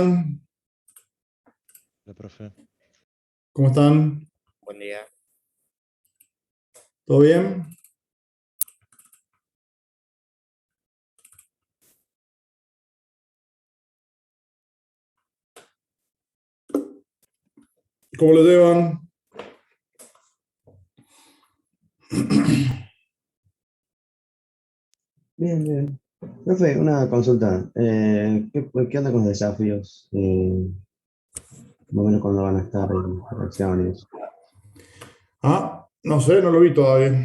Hola, profe. ¿Cómo están? Buen día. ¿Todo bien? ¿Cómo lo llevan? Bien, bien. Profe, una consulta. ¿Qué onda con los desafíos? Más o menos cuándo van a estar en reacciones. No sé, no lo vi todavía.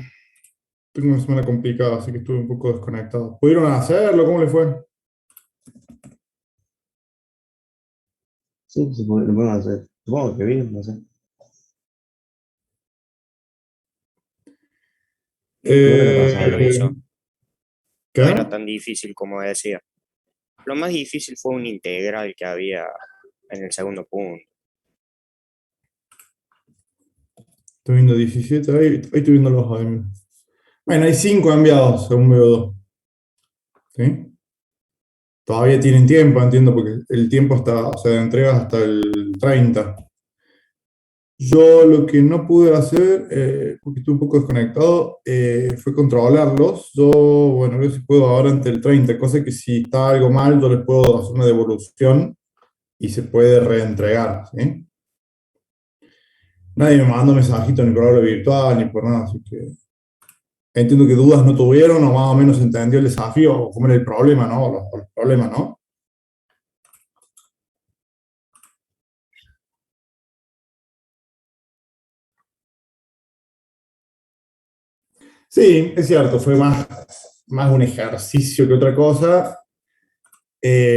Tengo una semana complicada, así que estuve un poco desconectado. ¿Pudieron hacerlo? ¿Cómo le fue? Sí, lo podemos hacer. Supongo que bien, no sé. Igual era para Lo saber. Eh, hizo. No era ¿Qué? tan difícil como decía. Lo más difícil fue un integral que había en el segundo punto. Estoy viendo 17, ahí estoy viendo los AM. Bueno, hay 5 enviados, según veo 2. ¿Sí? Todavía tienen tiempo, entiendo, porque el tiempo hasta, o sea, de entrega hasta el 30. Yo lo que no pude hacer, porque estuve un poco desconectado, fue controlarlos. Yo, bueno, veo si puedo ahora ante el 30, cosa que si está algo mal, yo les puedo hacer una devolución y se puede reentregar, ¿sí? Nadie me mandó mensajito ni por aula virtual ni por nada, así que entiendo que dudas no tuvieron o más o menos entendió el desafío o cómo era el problema, ¿no? Los problemas, ¿no? Sí, es cierto, fue más un ejercicio que otra cosa.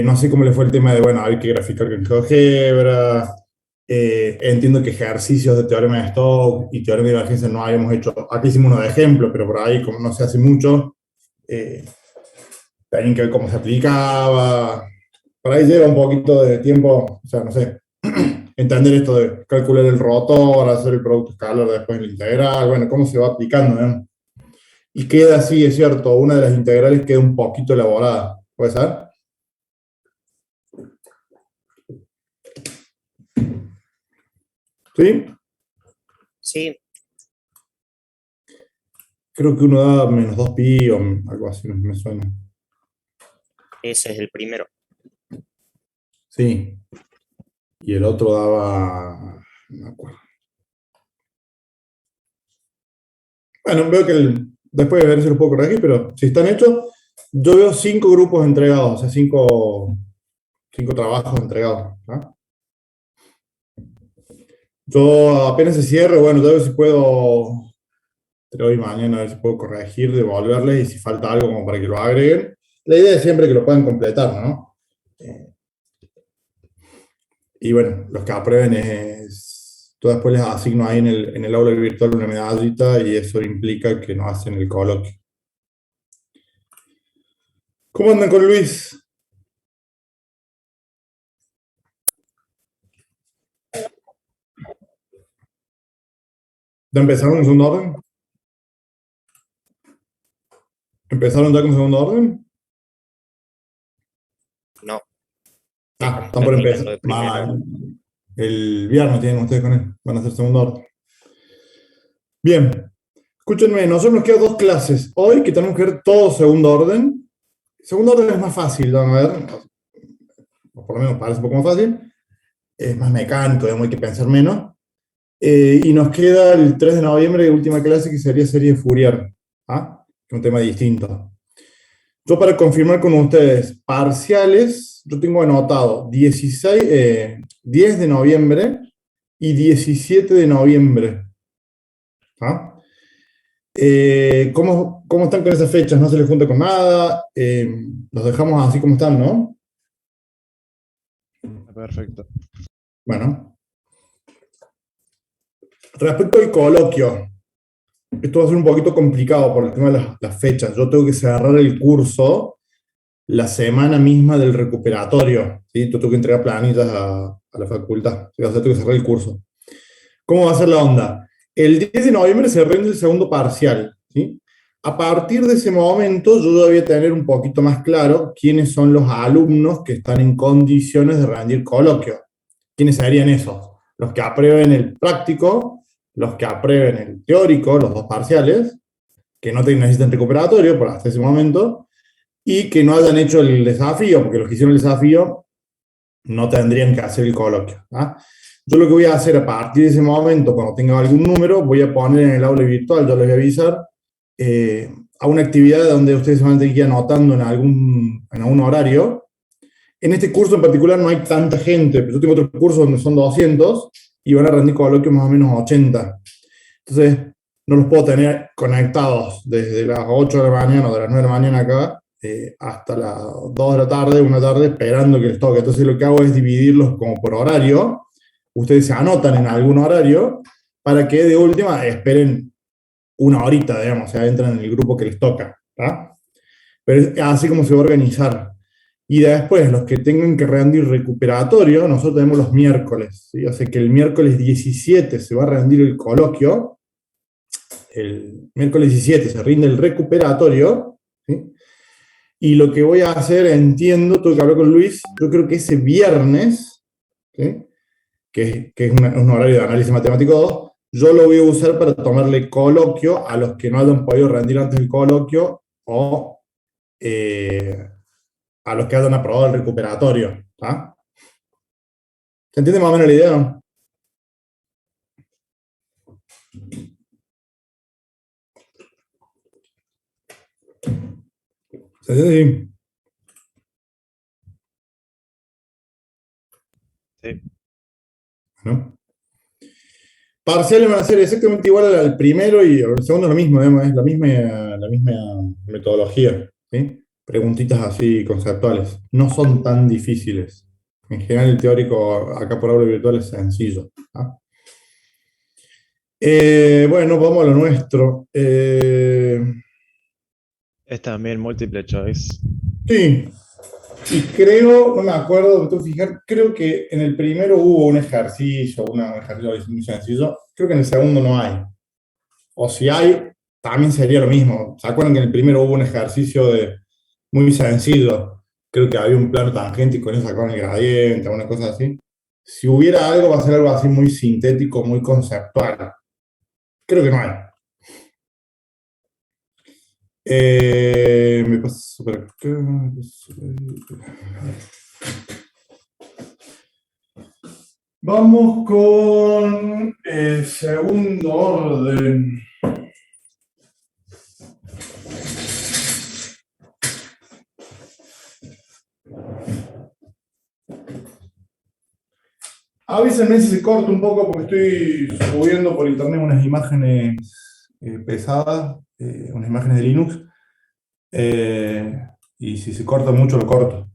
No sé cómo le fue el tema de, bueno, hay que graficar con GeoGebra. Entiendo que ejercicios de teorema de Stokes y teorema de divergencia no habíamos hecho. Aquí hicimos uno de ejemplo, pero por ahí, como no se hace mucho, eh, también que ver cómo se aplicaba. Por ahí lleva un poquito de tiempo, o sea, no sé, entender esto de calcular el rotor, hacer el producto escalar después el integral, bueno, cómo se va aplicando, ¿no? Y queda así, es cierto, una de las integrales queda un poquito elaborada. ¿Puede ser? ¿Sí? Sí, Creo que uno da menos 2pi o algo así, me suena. ese es el primero. Sí. Y el otro daba. No me acuerdo. Bueno, veo que después de ver si lo puedo corregir, pero si están hechos, yo veo 5 grupos entregados, o sea, 5 trabajos entregados. ¿No? Yo apenas se cierre, bueno, yo veo si puedo, entre hoy y mañana, a ver si puedo corregir, devolverles y si falta algo como para que lo agreguen. La idea es siempre que lo puedan completar, ¿no? Y bueno, los que aprueben es. Yo después les asigno ahí en el aula virtual una medallita y eso implica que no hacen el coloquio. ¿Cómo andan con Luis? ¿Ya empezaron en segundo orden? ¿Empezaron ya con segundo orden? No, Ah, estamos están por terminando empezar. de primero. El viernes tienen ustedes con él. Van a hacer segundo orden. Bien. Escúchenme, nosotros nos quedan 2 clases. Hoy que tenemos que ver todo segundo orden. Segundo orden es más fácil, van a ver. O por lo menos parece un poco más fácil. Es más mecánico, hay que pensar menos. Y nos queda el 3 de noviembre, última clase, que sería serie de Fourier. ¿Ah? Que es un tema distinto. Yo para confirmar con ustedes, parciales, yo tengo anotado 10 de noviembre y 17 de noviembre. ¿Ah? ¿Cómo están con esas fechas? ¿No se les junta con nada? Los dejamos así como están, ¿no? Perfecto. Bueno. Respecto al coloquio, esto va a ser un poquito complicado por el tema de las fechas. Yo tengo que cerrar el curso la semana misma del recuperatorio, ¿sí? Yo tengo que entregar planillas a la facultad, ¿sí? O sea, tengo que cerrar el curso. ¿Cómo va a ser la onda? El 10 de noviembre se rinde el segundo parcial, ¿sí? A partir de ese momento, yo ya voy a tener un poquito más claro quiénes son los alumnos que están en condiciones de rendir coloquio. ¿Quiénes serían esos? Los que aprueben el práctico, los que aprueben el teórico, los dos parciales, que no necesiten recuperatorio por hasta ese momento, y que no hayan hecho el desafío, porque los que hicieron el desafío no tendrían que hacer el coloquio. ¿Ah? Yo lo que voy a hacer a partir de ese momento, cuando tenga algún número, voy a poner en el aula virtual, yo les voy a avisar, a una actividad donde ustedes se van a tener que ir anotando en algún horario. En este curso en particular no hay tanta gente, pero yo tengo otro curso donde son 200 y van a rendir coloquios más o menos 80. Entonces, no los puedo tener conectados desde las 8 de la mañana o de las 9 de la mañana acá hasta las 2 de la tarde, 1 de la tarde, esperando que les toque. Entonces, lo que hago es dividirlos como por horario. Ustedes se anotan en algún horario para que de última esperen una horita, digamos, o sea, entran en el grupo que les toca. ¿Tá? Pero es así como se va a organizar. Y después, los que tengan que rendir recuperatorio, nosotros tenemos los miércoles. ¿Sí? O sea que el miércoles 17 se va a rendir el coloquio, el miércoles 17 se rinde el recuperatorio, ¿sí? Y lo que voy a hacer, entiendo, tuve que hablar con Luis, yo creo que ese viernes, ¿sí? que es un horario de análisis matemático 2, yo lo voy a usar para tomarle coloquio a los que no hayan podido rendir antes el coloquio o a los que hayan aprobado el recuperatorio. ¿Tá? ¿Se entiende más o menos la idea? ¿Se entiende? Sí. ¿No? Parciales van a ser exactamente igual al primero y al segundo lo mismo, digamos, es la misma metodología, ¿sí? Preguntitas así conceptuales. No son tan difíciles. En general el teórico acá por aula virtual es sencillo. ¿Ah? Bueno, vamos a lo nuestro. Es también múltiple choice. Sí, y creo, no me acuerdo, me tengo que fijar, creo que en el primero hubo un ejercicio, un ejercicio muy sencillo. Creo que en el segundo no hay. O si hay, también sería lo mismo. ¿Se acuerdan que en el primero hubo un ejercicio muy sencillo? Creo que había un plano tangente y con eso sacaban el gradiente, una cosa así. Si hubiera algo, va a ser algo así muy sintético, muy conceptual. Creo que no hay. Me paso por acá. Vamos con el segundo orden. Avísenme si se corta un poco porque estoy subiendo por internet unas imágenes pesadas, unas imágenes de Linux, y si se corta mucho lo corto.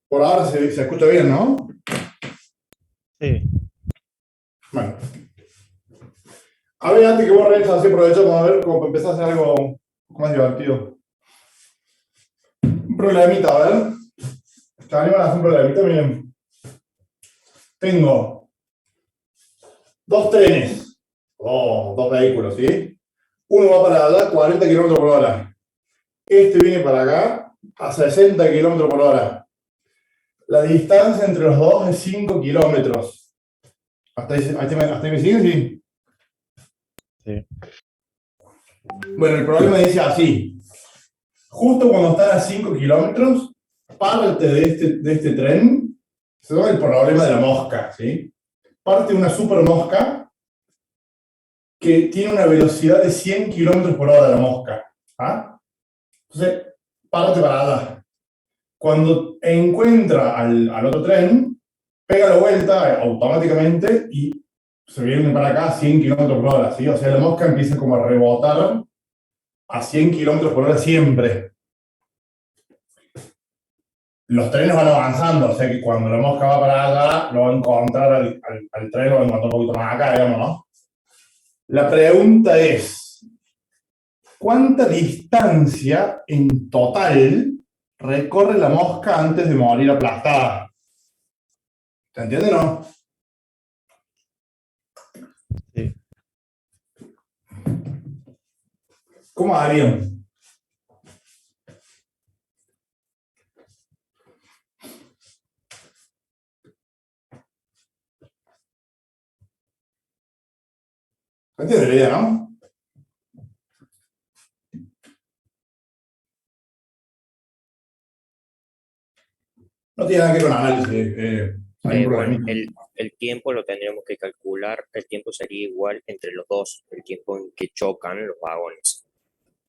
Por ahora se escucha bien, ¿no? Sí. Bueno. A ver, antes que vos redes, así aprovechamos a ver cómo empezar a hacer algo un poco más divertido. Un problemita, a ver. ¿Se animan a hacer un problemita? Miren. Tengo dos trenes, o dos vehículos, ¿sí? Uno va para allá, 40 kilómetros por hora. Este viene para acá, a 60 kilómetros por hora. La distancia entre los dos es 5 kilómetros. ¿Hasta ahí me siguen? Sí. Sí. Bueno, el problema dice así. Justo cuando están a 5 kilómetros, parte de este tren, se llama el problema de la mosca, ¿sí? Parte una super mosca que tiene una velocidad de 100 kilómetros por hora la mosca. ¿Ah? Entonces, parte parada. Cuando encuentra al otro tren, pega la vuelta automáticamente y se viene para acá a 100 kilómetros por hora, ¿sí? O sea, la mosca empieza como a rebotar a 100 kilómetros por hora siempre. Los trenes van avanzando, o sea que cuando la mosca va para allá, lo va a encontrar al tren, lo va a encontrar un poquito más acá, digamos, ¿no? La pregunta es, ¿cuánta distancia en total recorre la mosca antes de morir aplastada? ¿Se entiende o no? Sí. ¿Cómo harían? ¿Entiendes la idea, no? No tiene nada que ver con análisis. Hay un Bueno, problemita. el tiempo lo tendríamos que calcular, el tiempo sería igual entre los dos, el tiempo en que chocan los vagones,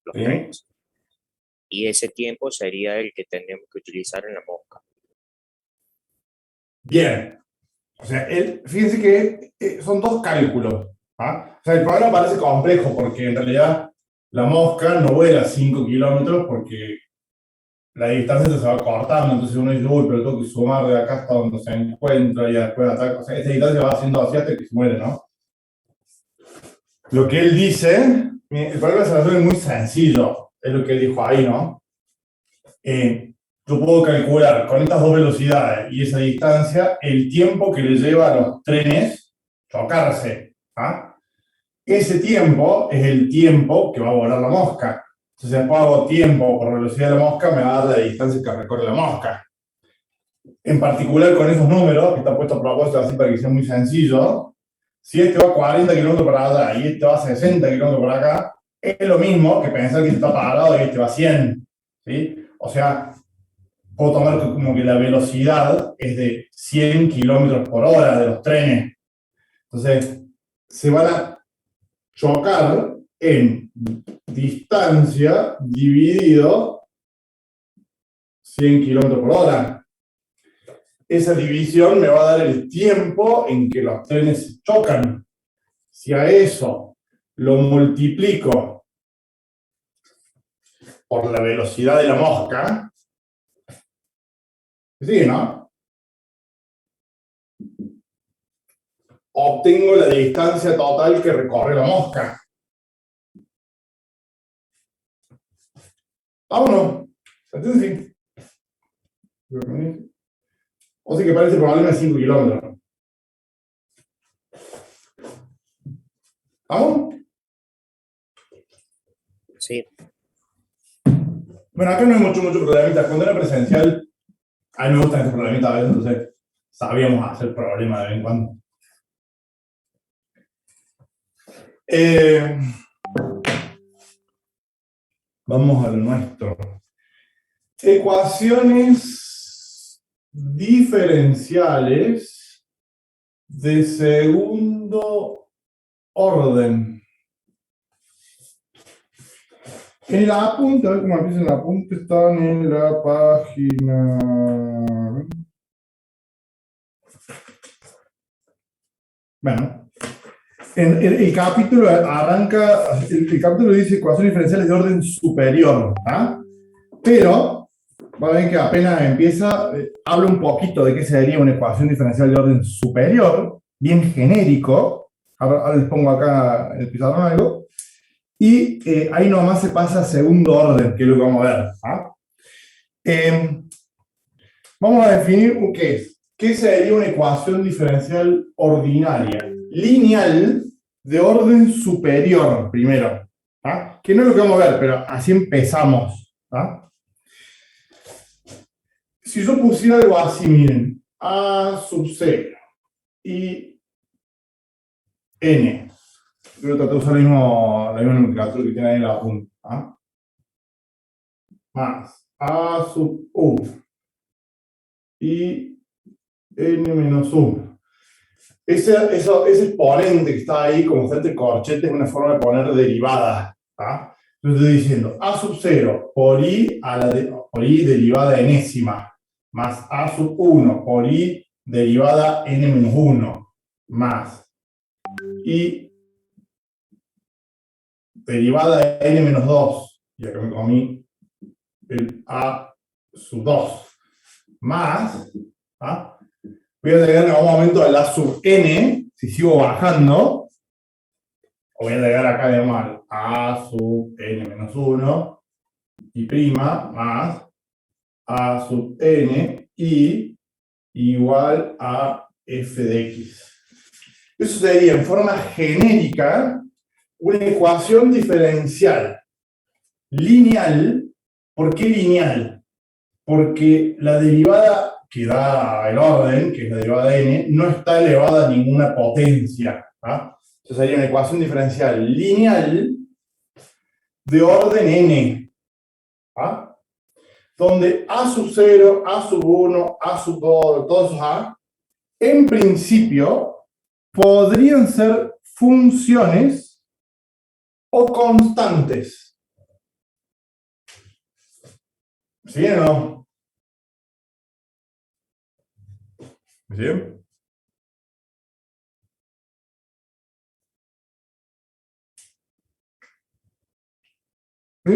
los ¿Sí? trenes. Y ese tiempo sería el que tendríamos que utilizar en la mosca. Bien. O sea, fíjense que son dos cálculos. ¿Ah? O sea, el problema parece complejo porque en realidad la mosca no vuela 5 kilómetros porque la distancia se va cortando. Entonces uno dice, uy, pero tengo que sumar de acá hasta donde se encuentra y después ataca. O sea, esa distancia va haciendo así hasta que se muere, ¿no? Lo que él dice, el problema se resuelve muy sencillo. Es lo que él dijo ahí, ¿no? Yo puedo calcular con estas dos velocidades y esa distancia el tiempo que le lleva a los trenes chocarse. ¿Ah? Ese tiempo es el tiempo que va a volar la mosca. Entonces, si hago tiempo por velocidad de la mosca, me va a dar la distancia que recorre la mosca. En particular con esos números, que está puesto a propósito así para que sea muy sencillo, si este va a 40 kilómetros para allá y este va a 60 kilómetros para acá, es lo mismo que pensar que este está parado y este va a 100. ¿Sí? O sea, puedo tomar como que la velocidad es de 100 kilómetros por hora de los trenes. Entonces, se van a chocar en distancia dividido 100 kilómetros por hora. Esa división me va a dar el tiempo en que los trenes se chocan. Si a eso lo multiplico por la velocidad de la mosca, ¿sí, no? Obtengo la distancia total que recorre la mosca. Vámonos. ¿Entonces sí? O sea que parece problema de 5 kilómetros. ¿Vamos? Sí, Bueno, acá no hay mucho problemita. Cuando era presencial, a mí me gustan estos problemitas a veces, entonces sabíamos hacer problemas de vez en cuando. Vamos a lo nuestro. Ecuaciones diferenciales de segundo orden. En el apunte, a ver cómo empieza el apunte, están en la página. Bueno, el capítulo arranca, el capítulo dice ecuaciones diferenciales de orden superior, ¿ah? Pero va a ver que apenas empieza, habla un poquito de qué sería una ecuación diferencial de orden superior, bien genérico. Ahora les pongo acá en el pizarrón algo. Y ahí nomás se pasa a segundo orden, que es lo que vamos a ver. ¿Ah? Vamos a definir qué es. ¿Qué sería una ecuación diferencial ordinaria? Lineal de orden superior, primero. ¿Ah? Que no es lo que vamos a ver, pero así empezamos. ¿Ah? Si yo pusiera algo así, miren, A sub 0 y N. Yo trato de usar la misma nomenclatura que tiene ahí en la punta. ¿Ah? Más A sub 1 y N menos 1. Ese exponente que está ahí, como está entre corchetes, es una forma de poner derivada. ¿Ah? Entonces estoy diciendo A sub 0 por I, por I derivada enésima, más A sub 1 por I derivada N menos 1, más I derivada de N menos 2, y acá me comí el A sub 2, más, ¿ah? Voy a llegar en algún momento al A sub N, si sigo bajando, o voy a llegar acá, digamos, al A sub N menos 1, y prima, más A sub N, y igual a f de x. Eso sería, en forma genérica, una ecuación diferencial lineal. ¿Por qué lineal? Porque la derivada que da el orden, que es la derivada de n, no está elevada a ninguna potencia. Entonces sería una ecuación diferencial lineal de orden n, donde a sub 0, a sub 1, a sub 2, todos esos a, en principio, podrían ser funciones o constantes. ¿Sí o no? ¿Sí? ¿Sí?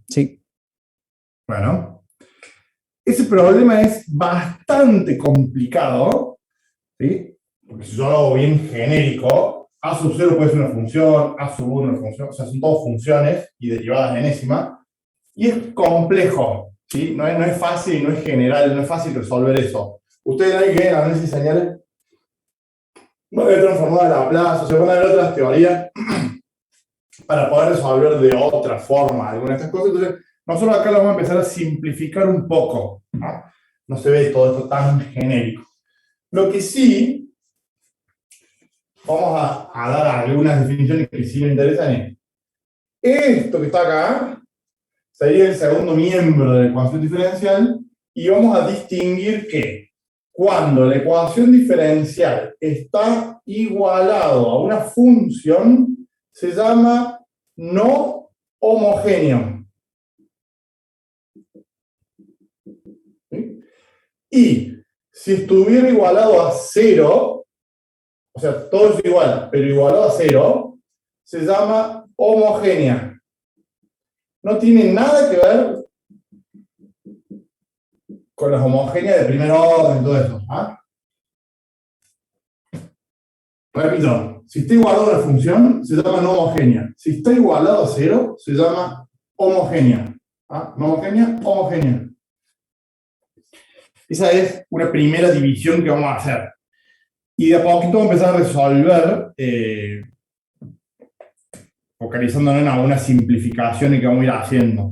Sí. Bueno, ese problema es bastante complicado, ¿sí? Porque si yo lo hago bien genérico, a sub 0 puede ser una función, a sub 1 una función, o sea, son todas funciones y derivadas de enésima, y es complejo, ¿sí? No es fácil, no es general, no es fácil resolver eso. Ustedes ven que en análisis de señales van a ver transformada de Laplace, o sea, van a ver otras teorías para poder resolver de otra forma algunas de estas cosas. Entonces, nosotros acá lo vamos a empezar a simplificar un poco, ¿no? No se ve todo esto tan genérico. Lo que sí, vamos a dar algunas definiciones que sí me interesan es, esto que está acá sería el segundo miembro de la ecuación diferencial y vamos a distinguir que cuando la ecuación diferencial está igualado a una función, se llama no homogéneo. ¿Sí? Y si estuviera igualado a 0, o sea, todo es igual, pero igualado a 0, se llama homogénea. No tiene nada que ver con las homogéneas de primer orden y todo eso. Repito, si está igualado a una función, se llama no homogénea. Si está igualado a 0, se llama homogénea. No homogénea, homogénea. Esa es una primera división que vamos a hacer. Y de a poquito vamos a empezar a resolver, focalizándonos en algunas simplificaciones que vamos a ir haciendo.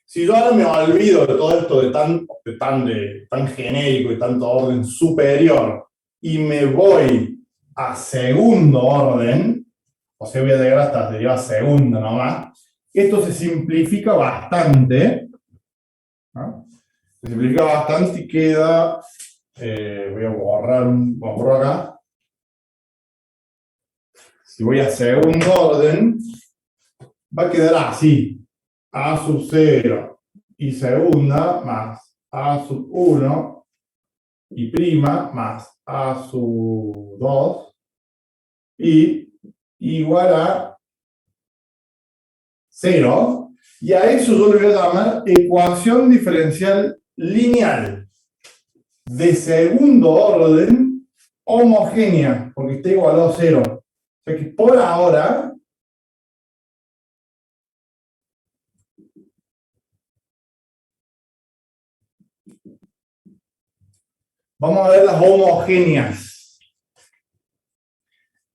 Si yo ahora me olvido de todo esto de tan genérico y tanto orden superior y me voy a segundo orden, o sea, voy a llegar hasta derivar segunda nomás, esto se simplifica bastante. Se simplifica bastante y queda, voy a borrar acá. Si voy a segundo orden, va a quedar así. A sub 0 y segunda más A sub 1 y prima más A sub 2 y igual a 0. Y a eso yo le voy a llamar ecuación diferencial lineal de segundo orden homogénea, porque está igualado a 0. O sea que por ahora vamos a ver las homogéneas.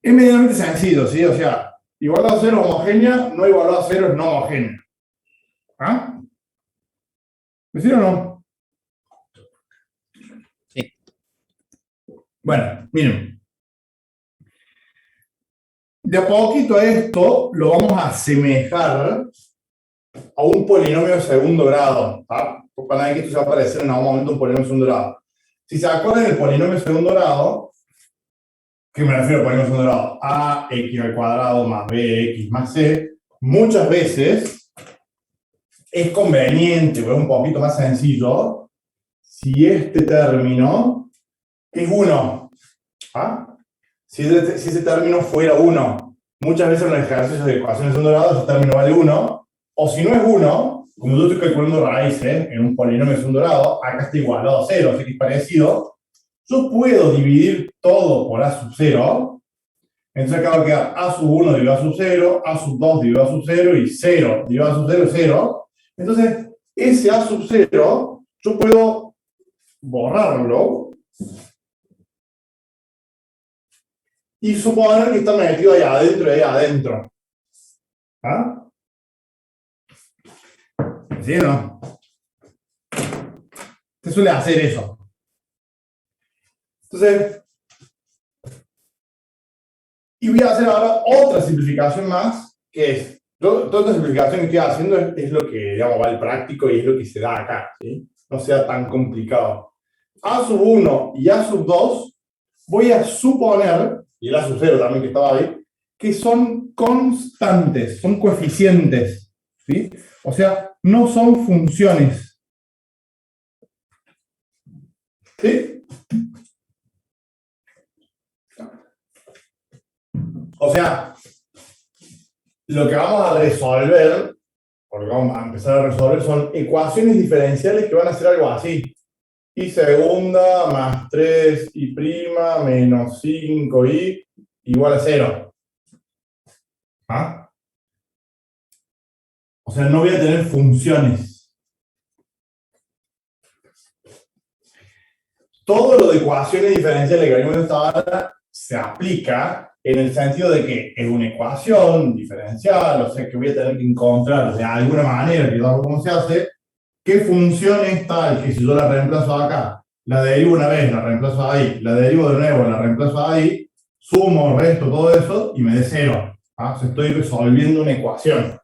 Es medianamente sencillo, ¿sí? O sea, igualado a 0 homogénea, no igualado a 0 es no homogénea. ¿Me sirve o no? Sí. Bueno, miren. De a poquito a esto lo vamos a asemejar a un polinomio de segundo grado. Para que esto se va a parecer en algún momento a un polinomio de segundo grado. Si se acuerdan del polinomio de segundo grado, ¿qué me refiero al polinomio de segundo grado? Ax al cuadrado más bx más c, muchas veces es conveniente, o es un poquito más sencillo, si este término es 1. Si ese término fuera 1, muchas veces en los ejercicios de ecuaciones de segundo grado ese término vale 1, o si no es 1, como yo estoy calculando raíces en un polinomio de segundo grado, acá está igualado a 0, así que es parecido, yo puedo dividir todo por a sub 0, entonces acá va a quedar a sub 1 dividido a sub 0, a sub 2 dividido a sub 0 y 0 dividido a sub 0 es 0. Entonces, ese a sub 0, yo puedo borrarlo y suponer que está metido ahí adentro y ahí adentro. ¿Ah? ¿Sí o no? Se suele hacer eso. Entonces, y voy a hacer ahora otra simplificación más, que es, toda esta simplificación que estoy haciendo es lo que, digamos, va al práctico y es lo que se da acá, ¿sí? No sea tan complicado. A sub 1 y A sub 2, voy a suponer, y el A sub 0 también que estaba ahí, que son constantes, son coeficientes, ¿sí? O sea, no son funciones. ¿Sí? O sea, lo que vamos a resolver, o lo que vamos a empezar a resolver, son ecuaciones diferenciales que van a ser algo así. Y segunda más 3y' menos 5y igual a 0. ¿Ah? O sea, no voy a tener funciones. Todo lo de ecuaciones diferenciales que venimos hasta ahora se aplica en el sentido de que es una ecuación diferencial, o sea que voy a tener que encontrar de alguna manera, que no cómo se hace, qué función es tal que si yo la reemplazo acá, la derivo una vez, la reemplazo ahí, la derivo de nuevo, la reemplazo ahí, sumo, resto, todo eso y me dé 0. ¿Ah? O sea, estoy resolviendo una ecuación.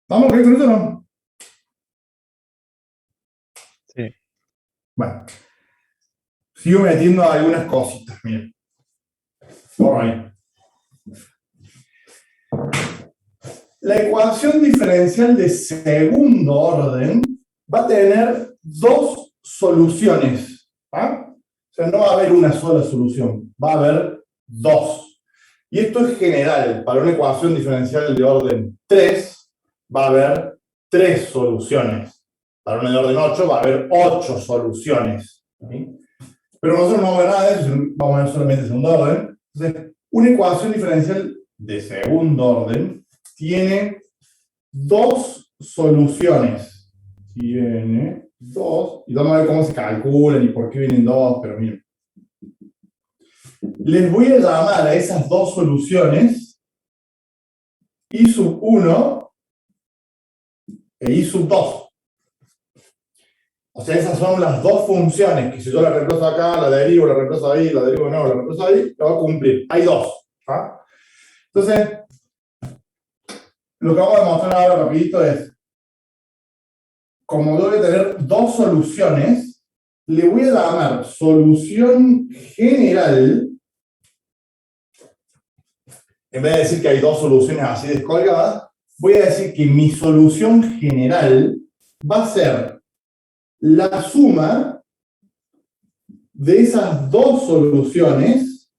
¿Vamos bien con eso o no? Sí. Bueno. Sigo metiendo algunas cositas, miren. Por ahí. La ecuación diferencial de segundo orden va a tener dos soluciones. ¿Ah? O sea, no va a haber una sola solución, va a haber dos. Y esto es general. Para una ecuación diferencial de orden 3, va a haber 3 soluciones. Para una de orden 8, va a haber 8 soluciones. ¿Sí? Pero nosotros no vamos a ver nada de eso, vamos a ver solamente segundo orden. Entonces, una ecuación diferencial de segundo orden tiene dos soluciones. Tiene dos, y vamos a ver cómo se calculan y por qué vienen dos, pero miren. Les voy a llamar a esas dos soluciones I sub 1 e I sub 2. O sea, esas son las dos funciones que si yo la reemplazo acá, la derivo, la reemplazo ahí, la derivo de nuevo, la reemplazo ahí, la va a cumplir. Hay dos. ¿Ah? Entonces, lo que vamos a demostrar ahora rapidito es, como yo voy a tener dos soluciones, le voy a llamar solución general, en vez de decir que hay dos soluciones así descolgadas, voy a decir que mi solución general va a ser la suma de esas dos soluciones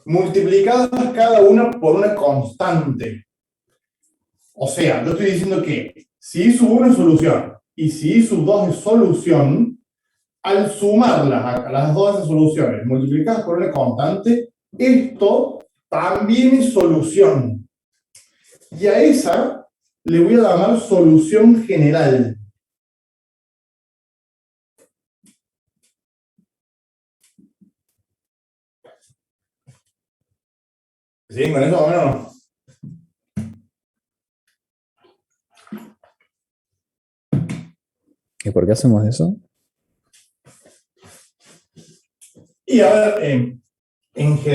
multiplicadas cada una por una constante. O sea, yo estoy diciendo que si I sub 1 es solución y si I sub 2 es solución, al sumarlas a las dos de esas soluciones multiplicadas por una constante, esto también es solución. Y a esa le voy a llamar solución general. ¿Sí? ¿Con eso o menos? ¿Y por qué hacemos eso? Y a ver,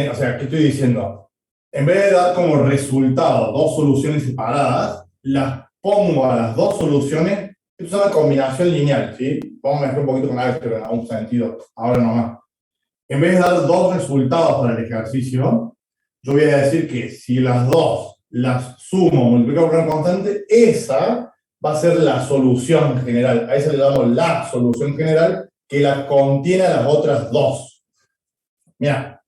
o sea, ¿qué estoy diciendo? En vez de dar como resultado dos soluciones separadas, las pongo a las dos soluciones. Esto es una combinación lineal, ¿sí? Vamos a mezclar un poquito con álgebra en algún sentido, ahora nomás. En vez de dar dos resultados para el ejercicio, yo voy a decir que si las dos las sumo multiplicado por una constante, esa va a ser la solución general. A esa le damos la solución general que la contiene a las otras dos. Mira,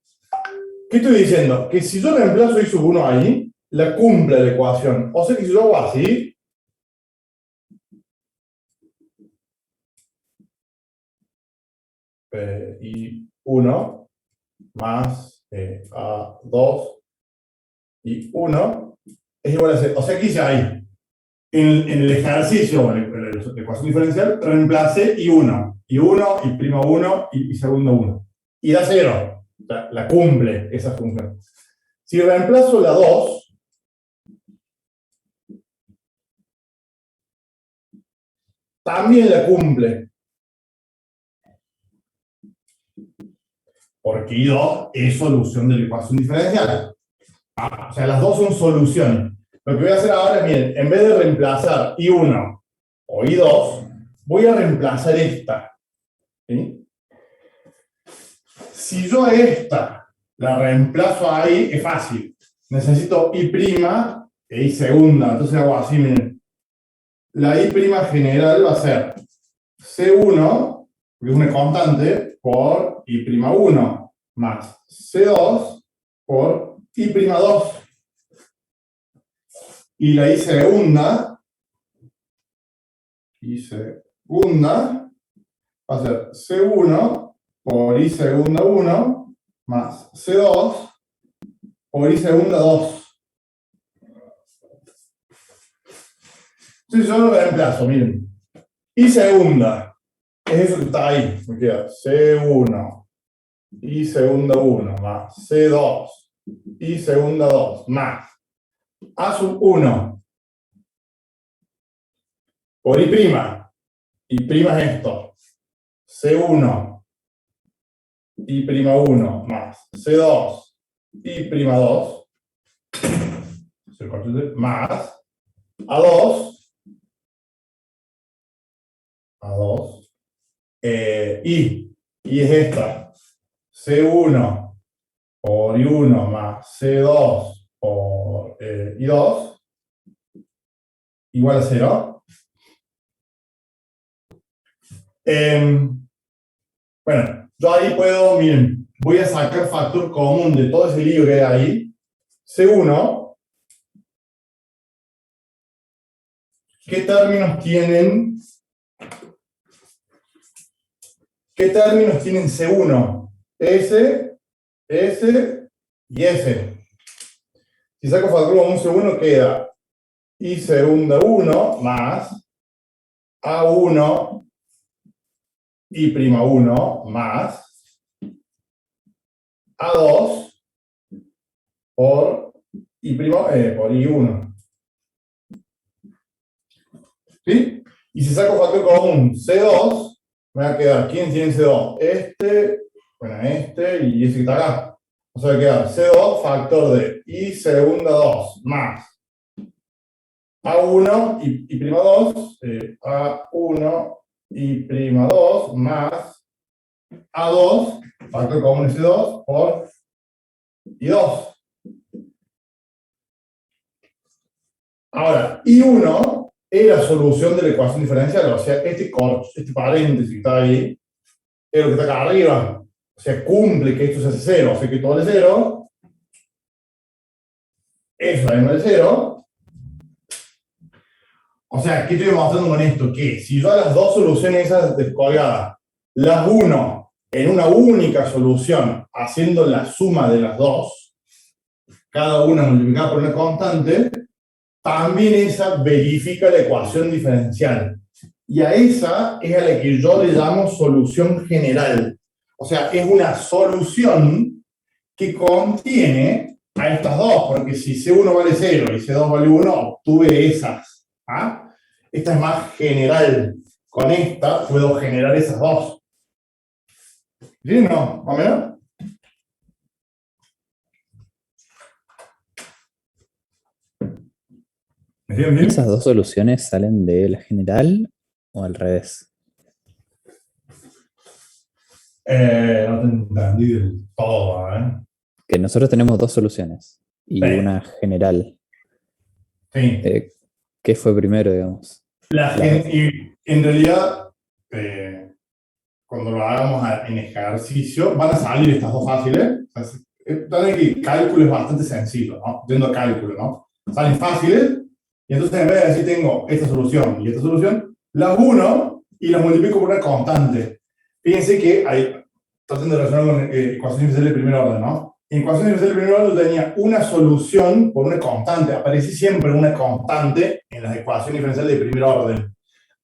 ¿qué estoy diciendo? Que si yo reemplazo I sub 1 ahí, la cumple la ecuación. O sea que si yo hago así, y 1 más A2 y 1 es igual a 0. O sea que hice ahí. En el ejercicio, en la ecuación diferencial, reemplacé y 1, y 1, y prima 1, y segundo 1. y da 0. La cumple esa función. Si reemplazo la 2, también la cumple. Porque I2 es solución de la ecuación diferencial. O sea, las dos son soluciones. Lo que voy a hacer ahora es, miren, en vez de reemplazar I1 o I2, voy a reemplazar esta. ¿Sí? Si yo a esta la reemplazo ahí, es fácil. Necesito I' e I segunda. Entonces hago así, miren. La I' general va a ser C1, que es una constante, por I'1, más C2 por I'2. Y la I segunda va a ser C1 por I segunda 1 más C2 por I segunda 2. Entonces yo lo reemplazo, miren. I segunda es eso que está ahí. Me queda C1, I segunda 1 más C2, I segunda 2 más A sub 1 por I'. I' es esto. C1, I'1 más C2, I'2 más A2 I es esta. C1 por I1 más C2 por I2 igual a 0. Bueno, yo ahí puedo, miren, voy a sacar factor común de todo ese lío que hay ahí. C1, ¿qué términos tienen? ¿Qué términos tienen C1? S, S y S. Si saco factor común C1 queda I segunda 1 más A1 I'1 más A2 por I1. ¿Sí? Y si saco factor común C2, me va a quedar, ¿quién tiene C2? Este y ese que está acá. O sea, va a quedar C2 factor de I segunda 2 más A1 I'2, A1 I'2 más A2, factor común es C2, por I2. Ahora, I1 es la solución de la ecuación diferencial, o sea, este paréntesis que está ahí, es lo que está acá arriba. O sea, cumple que esto se hace 0, o sea que todo vale 0. Eso también vale 0. O sea, ¿qué estoy demostrando con esto? Que si yo a las dos soluciones esas descolgadas las uno en una única solución, haciendo la suma de las dos, cada una multiplicada por una constante, también esa verifica la ecuación diferencial. Y a esa es a la que yo le llamo solución general. O sea, es una solución que contiene a estas dos, porque si C1 vale 0 y C2 vale 1, obtuve esas. ¿Ah? Esta es más general. Con esta puedo generar esas dos. ¿Sí? ¿No? ¿Más o menos? ¿Me siguen bien? ¿Esas dos soluciones salen de la general o al revés? No te entendí del todo, ¿eh? Que nosotros tenemos dos soluciones y Sí. una general. Sí. ¿Qué fue primero, digamos? Y en realidad, cuando lo hagamos en ejercicio, van a salir estas dos fáciles. O sea, que cálculo es bastante sencillo, ¿no? Yendo a cálculo, ¿no? Salen fáciles, y entonces en vez de decir tengo esta solución y esta solución, las uno y las multiplico por una constante. Fíjense que hay, tratando de relacionar con ecuación diferencial de primer orden, ¿no? En ecuación diferencial de primer orden tenía una solución por una constante. Aparece siempre una constante en las ecuaciones diferenciales de primer orden.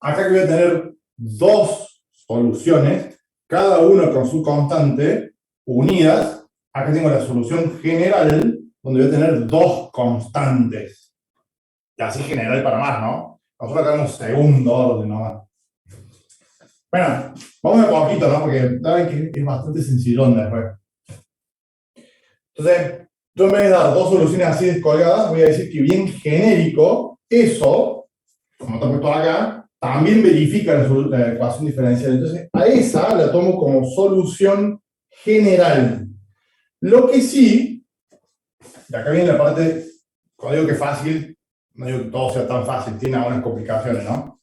Acá que voy a tener dos soluciones, cada una con su constante, unidas. Acá tengo la solución general, donde voy a tener dos constantes. Y así general para más, ¿no? Nosotros acá tenemos segundo orden nomás. Bueno, vamos a poquito, ¿no? Porque saben que es bastante sencillón después. Entonces, yo en vez de dar dos soluciones así descolgadas, voy a decir que bien genérico, eso, como está puesto acá, también verifica la ecuación diferencial. Entonces, a esa la tomo como solución general. Lo que sí, y acá viene la parte, cuando digo que es fácil, no digo que todo sea tan fácil, tiene algunas complicaciones, ¿no?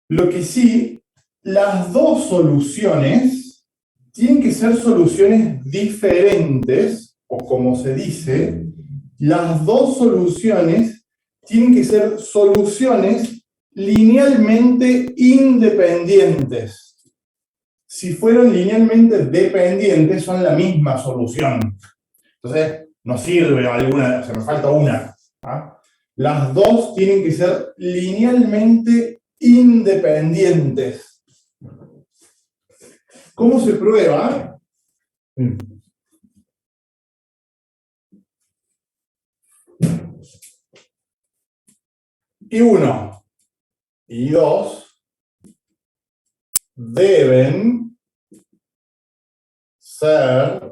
Lo que sí, las dos soluciones tienen que ser soluciones diferentes, o como se dice, las dos soluciones tienen que ser soluciones linealmente independientes. Si fueran linealmente dependientes, son la misma solución. Entonces, no sirve alguna, o sea, me falta una. ¿Ah? Las dos tienen que ser linealmente independientes. ¿Cómo se prueba? Y 1 y 2 deben ser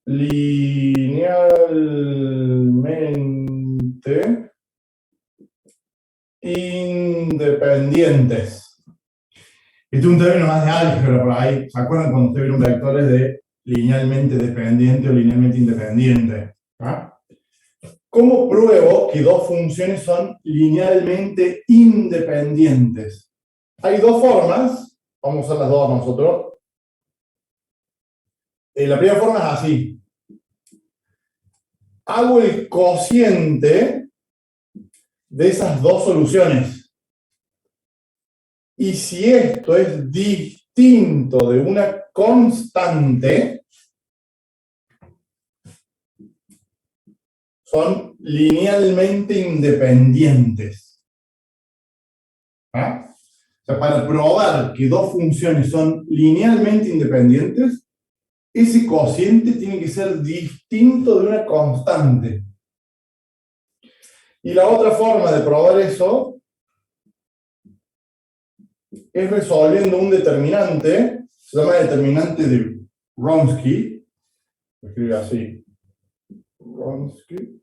linealmente independientes. Este es un término más de álgebra por ahí. ¿Se acuerdan cuando ustedes vieron vectores de linealmente dependiente o linealmente independiente? ¿Ah? ¿Cómo pruebo que dos funciones son linealmente independientes? Hay dos formas. Vamos a usar las dos nosotros. La primera forma es así. Hago el cociente de esas dos soluciones. Y si esto es distinto de una constante, son linealmente independientes. ¿Ah? O sea, para probar que dos funciones son linealmente independientes, ese cociente tiene que ser distinto de una constante. Y la otra forma de probar eso es resolviendo un determinante, se llama determinante de Wronski, lo escribe así, Wronski,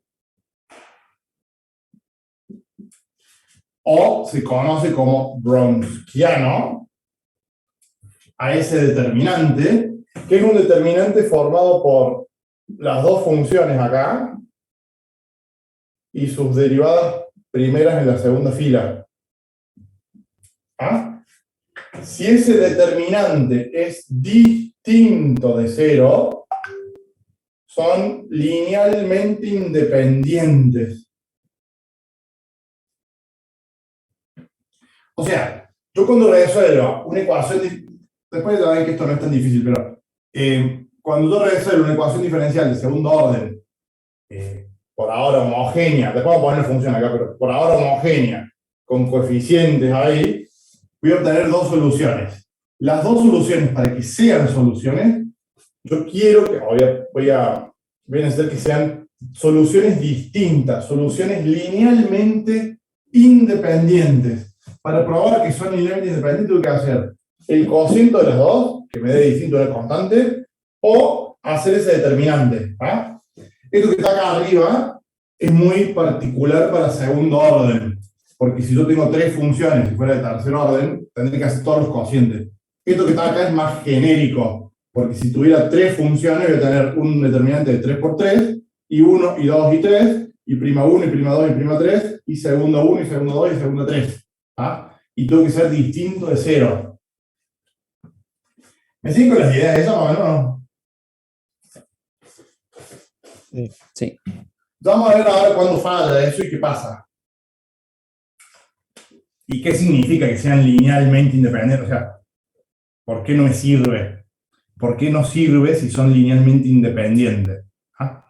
o se conoce como Wronskiano, a ese determinante, que es un determinante formado por las dos funciones acá y sus derivadas primeras en la segunda fila. ¿Ah? Si ese determinante es distinto de cero, son linealmente independientes. O sea, yo cuando resuelvo una ecuación, después ya ven que esto no es tan difícil, pero cuando yo resuelvo una ecuación diferencial de segundo orden, por ahora homogénea, después vamos a poner la función acá, pero por ahora homogénea, con coeficientes ahí, voy a obtener dos soluciones. Las dos soluciones, para que sean soluciones, yo quiero que, voy a necesitar que sean soluciones distintas, soluciones linealmente independientes. Para probar que son linealmente independientes, tengo que hacer el cociente de las dos, que me dé distinto de la constante, o hacer ese determinante. ¿Ah? Esto que está acá arriba es muy particular para segundo orden, porque si yo tengo tres funciones, si fuera de tercer orden, tendré que hacer todos los cocientes. Esto que está acá es más genérico, porque si tuviera tres funciones, voy a tener un determinante de 3 por 3, y 1, y 2, y 3, y prima 1, y prima 2, y prima 3, y segundo 1, y segundo 2, y segundo 3. ¿Ah? Y tengo que ser distinto de 0. ¿Me siguen con las ideas de eso, o no? Sí. Sí. Vamos a ver ahora cuándo falla eso y qué pasa. ¿Y qué significa que sean linealmente independientes? O sea, ¿por qué no me sirve? ¿Por qué no sirve si son linealmente independientes? ¿Ah?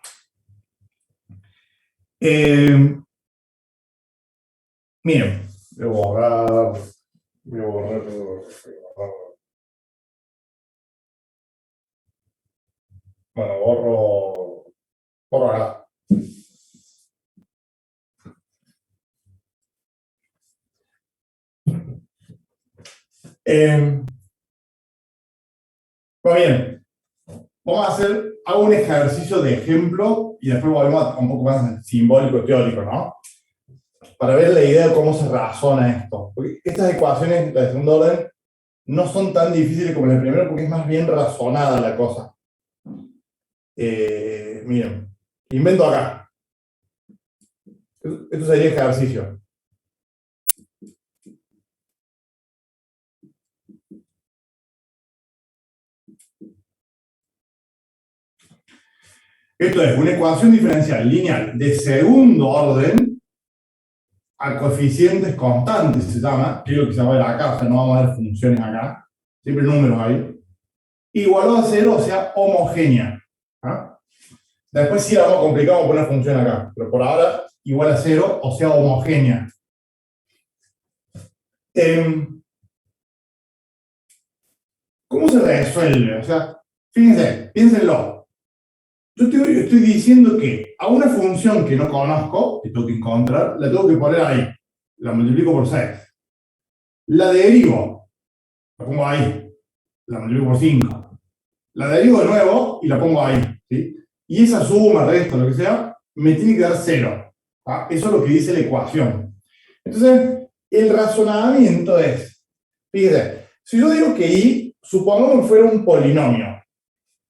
Miren, voy a borrar. Bueno, borro acá. Muy bien. Hago un ejercicio de ejemplo y después volvemos a un poco más simbólico teórico, ¿no? Para ver la idea de cómo se razona esto. Porque estas ecuaciones de segundo orden no son tan difíciles como la primera porque es más bien razonada la cosa. Miren, invento acá. Esto sería ejercicio. Esto es una ecuación diferencial lineal de segundo orden a coeficientes constantes, se llama, que es lo que se va a ver acá, o sea, no vamos a ver funciones acá, siempre números ahí, igual a 0, o sea, homogénea. ¿Ah? Después sí la vamos a complicar, vamos a poner función acá, pero por ahora igual a 0, o sea, homogénea. ¿Cómo se resuelve? O sea, fíjense, piénsenlo. Yo estoy diciendo que a una función que no conozco, que tengo que encontrar, la tengo que poner ahí. La multiplico por 6. La derivo, la pongo ahí. La multiplico por 5. La derivo de nuevo y la pongo ahí. ¿Sí? Y esa suma, resto, lo que sea, me tiene que dar 0. ¿Ah? Eso es lo que dice la ecuación. Entonces, el razonamiento es, fíjense, si yo digo que y, supongamos que fuera un polinomio,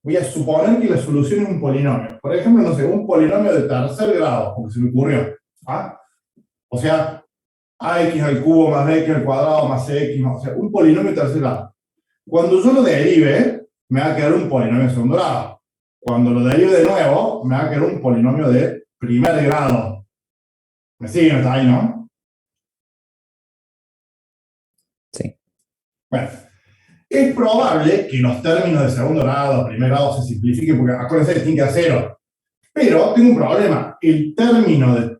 voy a suponer que la solución es un polinomio. Por ejemplo, no sé, un polinomio de tercer grado, porque se me ocurrió. ¿Ah? O sea, ax al cubo más bx al cuadrado más cx más... O sea, un polinomio de tercer grado. Cuando yo lo derive, me va a quedar un polinomio de segundo grado. Cuando lo derive de nuevo, me va a quedar un polinomio de primer grado. ¿Me siguen hasta ahí, no? Sí. Bueno. Es probable que los términos de segundo grado, primer grado se simplifiquen, porque acuérdense que tienen que ser 0. Pero tengo un problema. El término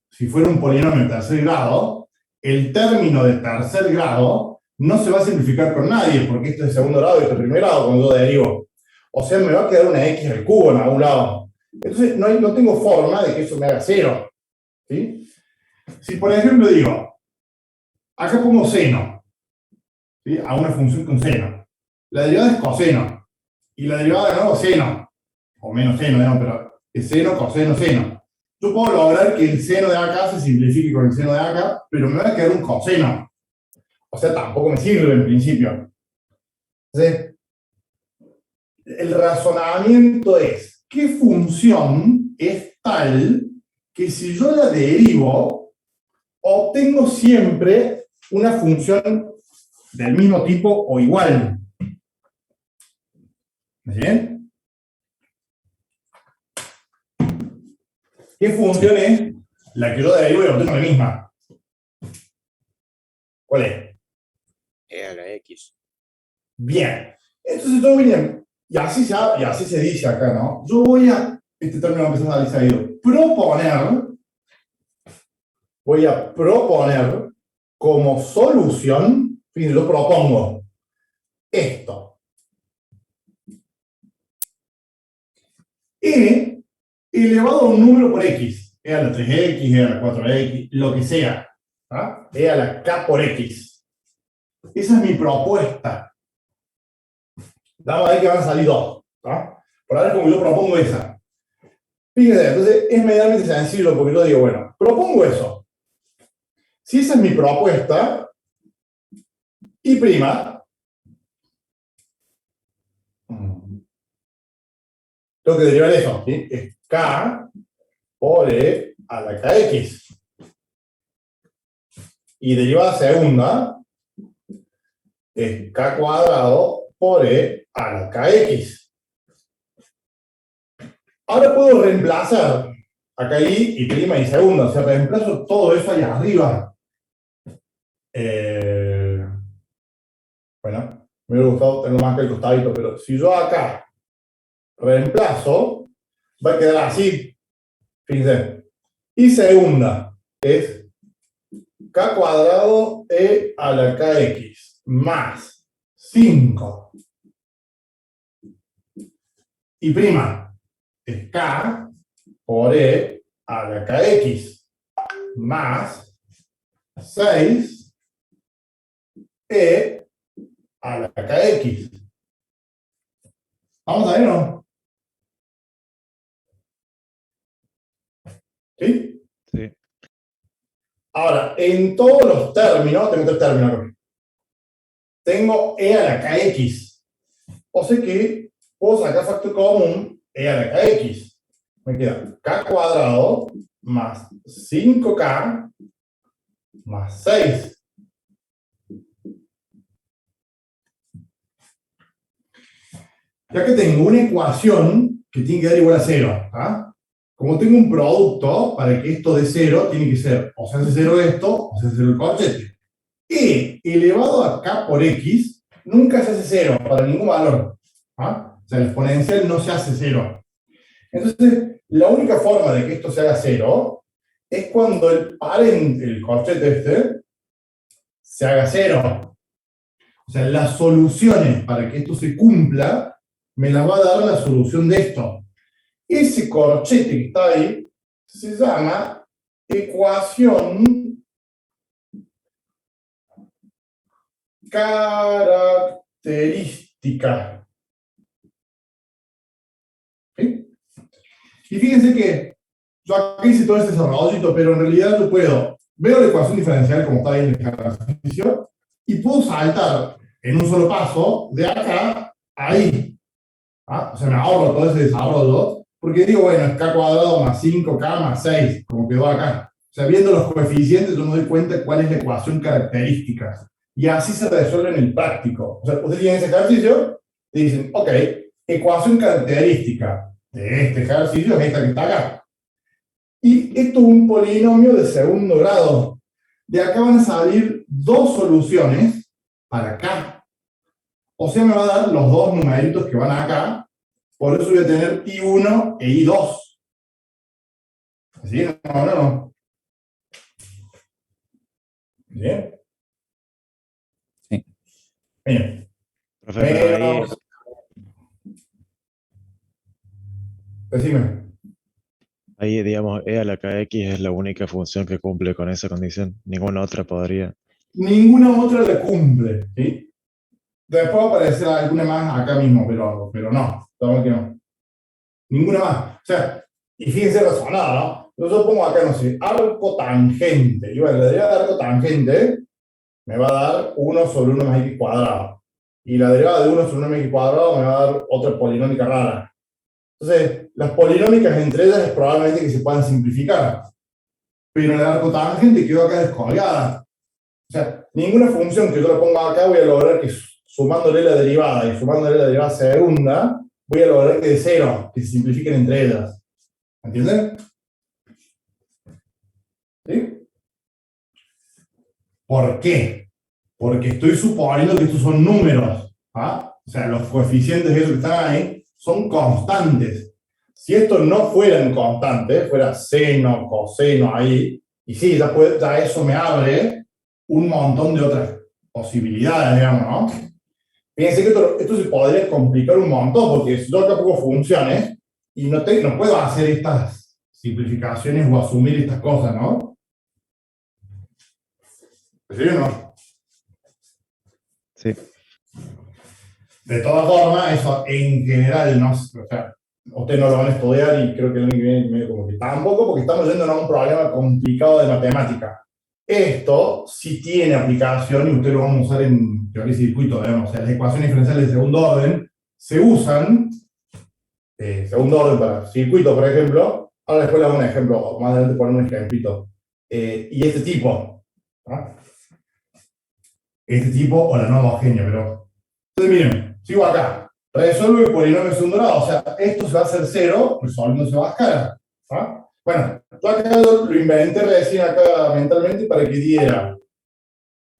si fuera un polinomio de tercer grado, el término de tercer grado no se va a simplificar con nadie, porque esto es de segundo grado y esto es de primer grado cuando yo derivo. O sea, me va a quedar una x al cubo en algún lado. Entonces, no tengo forma de que eso me haga 0. ¿Sí? Si, por ejemplo, digo, acá pongo seno, ¿sí? A una función con seno. La derivada es coseno. Y la derivada de nuevo seno. O menos seno, ¿no? Pero es seno, coseno, seno. Yo puedo lograr que el seno de acá se simplifique con el seno de acá, pero me va a quedar un coseno. O sea, tampoco me sirve en principio. Entonces, el razonamiento es, ¿qué función es tal que si yo la derivo, obtengo siempre una función del mismo tipo o igual? ¿Bien? ¿Qué función es la que yo derivo y obtengo la misma? ¿Cuál es? E a la X. Bien. Entonces yo voy a, y así se dice acá, ¿no? Yo voy a, este término va a empezar a analizar ahí, voy a proponer como solución, fíjense, yo propongo esto. E elevado a un número por x, e a la 3x, e a la 4x, lo que sea, ¿ah? E a la k por x. Esa es mi propuesta. Damos ahí que van a salir 2. ¿Ah? Por ahora, como yo propongo esa. Fíjense, entonces es medianamente sencillo porque yo digo, bueno, propongo eso. Si esa es mi propuesta, y prima, tengo que derivar eso, ¿sí? Es k por e a la kx. Y derivada segunda es k cuadrado por e a la kx. Ahora puedo reemplazar acá y prima y segunda, o sea, reemplazo todo eso allá arriba. Bueno, me hubiera gustado tenerlo más que el costadito, pero si yo acá reemplazo, va a quedar así. Fíjense. Y segunda es k cuadrado e a la kx más 5. Y prima es K por E a la KX más 6 E a la KX. ¿Vamos a ver o no? ¿Sí? Sí. Ahora, en todos los términos, tengo tres términos aquí. Tengo E a la KX. O sea que puedo sacar factor común E a la KX. Me queda K cuadrado más 5K más 6. Ya que tengo una ecuación que tiene que dar igual a 0, ¿ah? Como tengo un producto, para que esto dé 0, tiene que ser o se hace 0 esto, o se hace 0 el corchete. E elevado a K por X nunca se hace 0 para ningún valor. ¿Ah? O sea, el exponencial no se hace 0. Entonces, la única forma de que esto se haga 0 es cuando el corchete este se haga 0. O sea, las soluciones para que esto se cumpla me las va a dar la solución de esto. Ese corchete que está ahí se llama ecuación característica. ¿Sí? Y fíjense que yo aquí hice todo este desarrollo, pero en realidad yo puedo ver la ecuación diferencial como está ahí en el ejercicio y puedo saltar en un solo paso de acá a ahí. ¿Ah? O sea, me ahorro todo ese desarrollo, porque digo, bueno, es K cuadrado más 5K más 6, como quedó acá. O sea, viendo los coeficientes, yo me doy cuenta cuál es la ecuación característica. Y así se resuelve en el práctico. O sea, ustedes tienen ese ejercicio y dicen, ok, ecuación característica de este ejercicio es esta que está acá. Y esto es un polinomio de segundo grado. De acá van a salir dos soluciones para acá. O sea, me va a dar los dos numeritos que van acá. Por eso voy a tener I1 e I2. ¿Sí? No. ¿Bien? Sí. Bien. Profe, pero ahí, Menos... Decime. ahí, digamos, e a la kx es la única función que cumple con esa condición. Ninguna otra podría. Ninguna otra le cumple. ¿Sí? Después va a aparecer alguna más acá mismo, pero no. Estamos que no. Ninguna más. O sea, y fíjense razonado, ¿no? Yo pongo acá, no sé, arco tangente. Y bueno, la derivada de arco tangente me va a dar 1 sobre 1 más x cuadrado. Y la derivada de 1 sobre 1 más x cuadrado me va a dar otra polinómica rara. Entonces, las polinómicas entre ellas es probablemente que se puedan simplificar. Pero el arco tangente quedó acá descolgada. O sea, ninguna función que yo la ponga acá voy a lograr que sumándole la derivada y sumándole la derivada segunda, voy a lograr que de 0, que se simplifiquen entre ellas. ¿Entienden? ¿Sí? ¿Por qué? Porque estoy suponiendo que estos son números. ¿Ah? O sea, los coeficientes de esos que están ahí son constantes. Si estos no fueran constantes, fuera seno, coseno ahí, y sí, ya eso me abre un montón de otras posibilidades, digamos, ¿no? Fíjense que esto se podría complicar un montón, porque si yo acá pongo funciones, y no puedo hacer estas simplificaciones o asumir estas cosas, ¿no? ¿Sí o no? Sí. De todas formas, eso en general, no, o sea, ustedes no lo van a estudiar y creo que el año que viene medio como que tampoco, porque estamos yendo a un problema complicado de matemática. Esto sí tiene aplicación y ustedes lo van a usar en teoría y circuito, digamos. O sea, las ecuaciones diferenciales de segundo orden se usan, segundo orden para circuito, por ejemplo. Ahora después le hago un ejemplo, más adelante ponemos un ejemplito. Y este tipo, ¿no? Este tipo o la no homogénea, pero... Entonces miren, sigo acá. Resuelvo el polinomio de segundo grado, o sea, esto se va a hacer 0, resolviéndose más cara. ¿Ah? Bueno, yo acá lo inventé recién acá mentalmente para que diera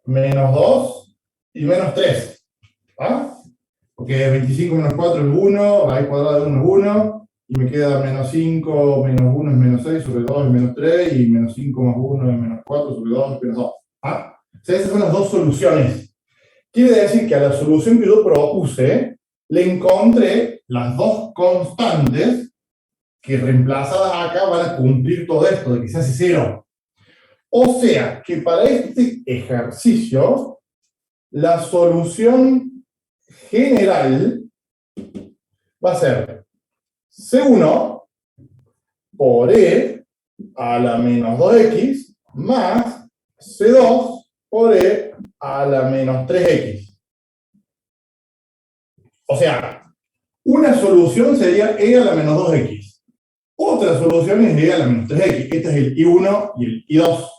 menos 2 y menos 3. ¿Ah? Porque 25 menos 4 es 1, raíz cuadrada de 1 es 1, y me queda menos 5 menos 1 es menos 6 sobre 2 es menos 3, y menos 5 más 1 es menos 4 sobre 2 es menos 2. ¿Ah? O sea, esas son las dos soluciones. Quiere decir que a la solución que yo propuse le encontré las dos constantes que reemplazadas acá van a cumplir todo esto, de que se hace 0. O sea, que para este ejercicio, la solución general va a ser C1 por E a la menos 2x más C2 por E a la menos 3x. O sea, una solución sería E a la menos 2x. Otra solución es E a la menos 3x. Este es el I1 y el I2.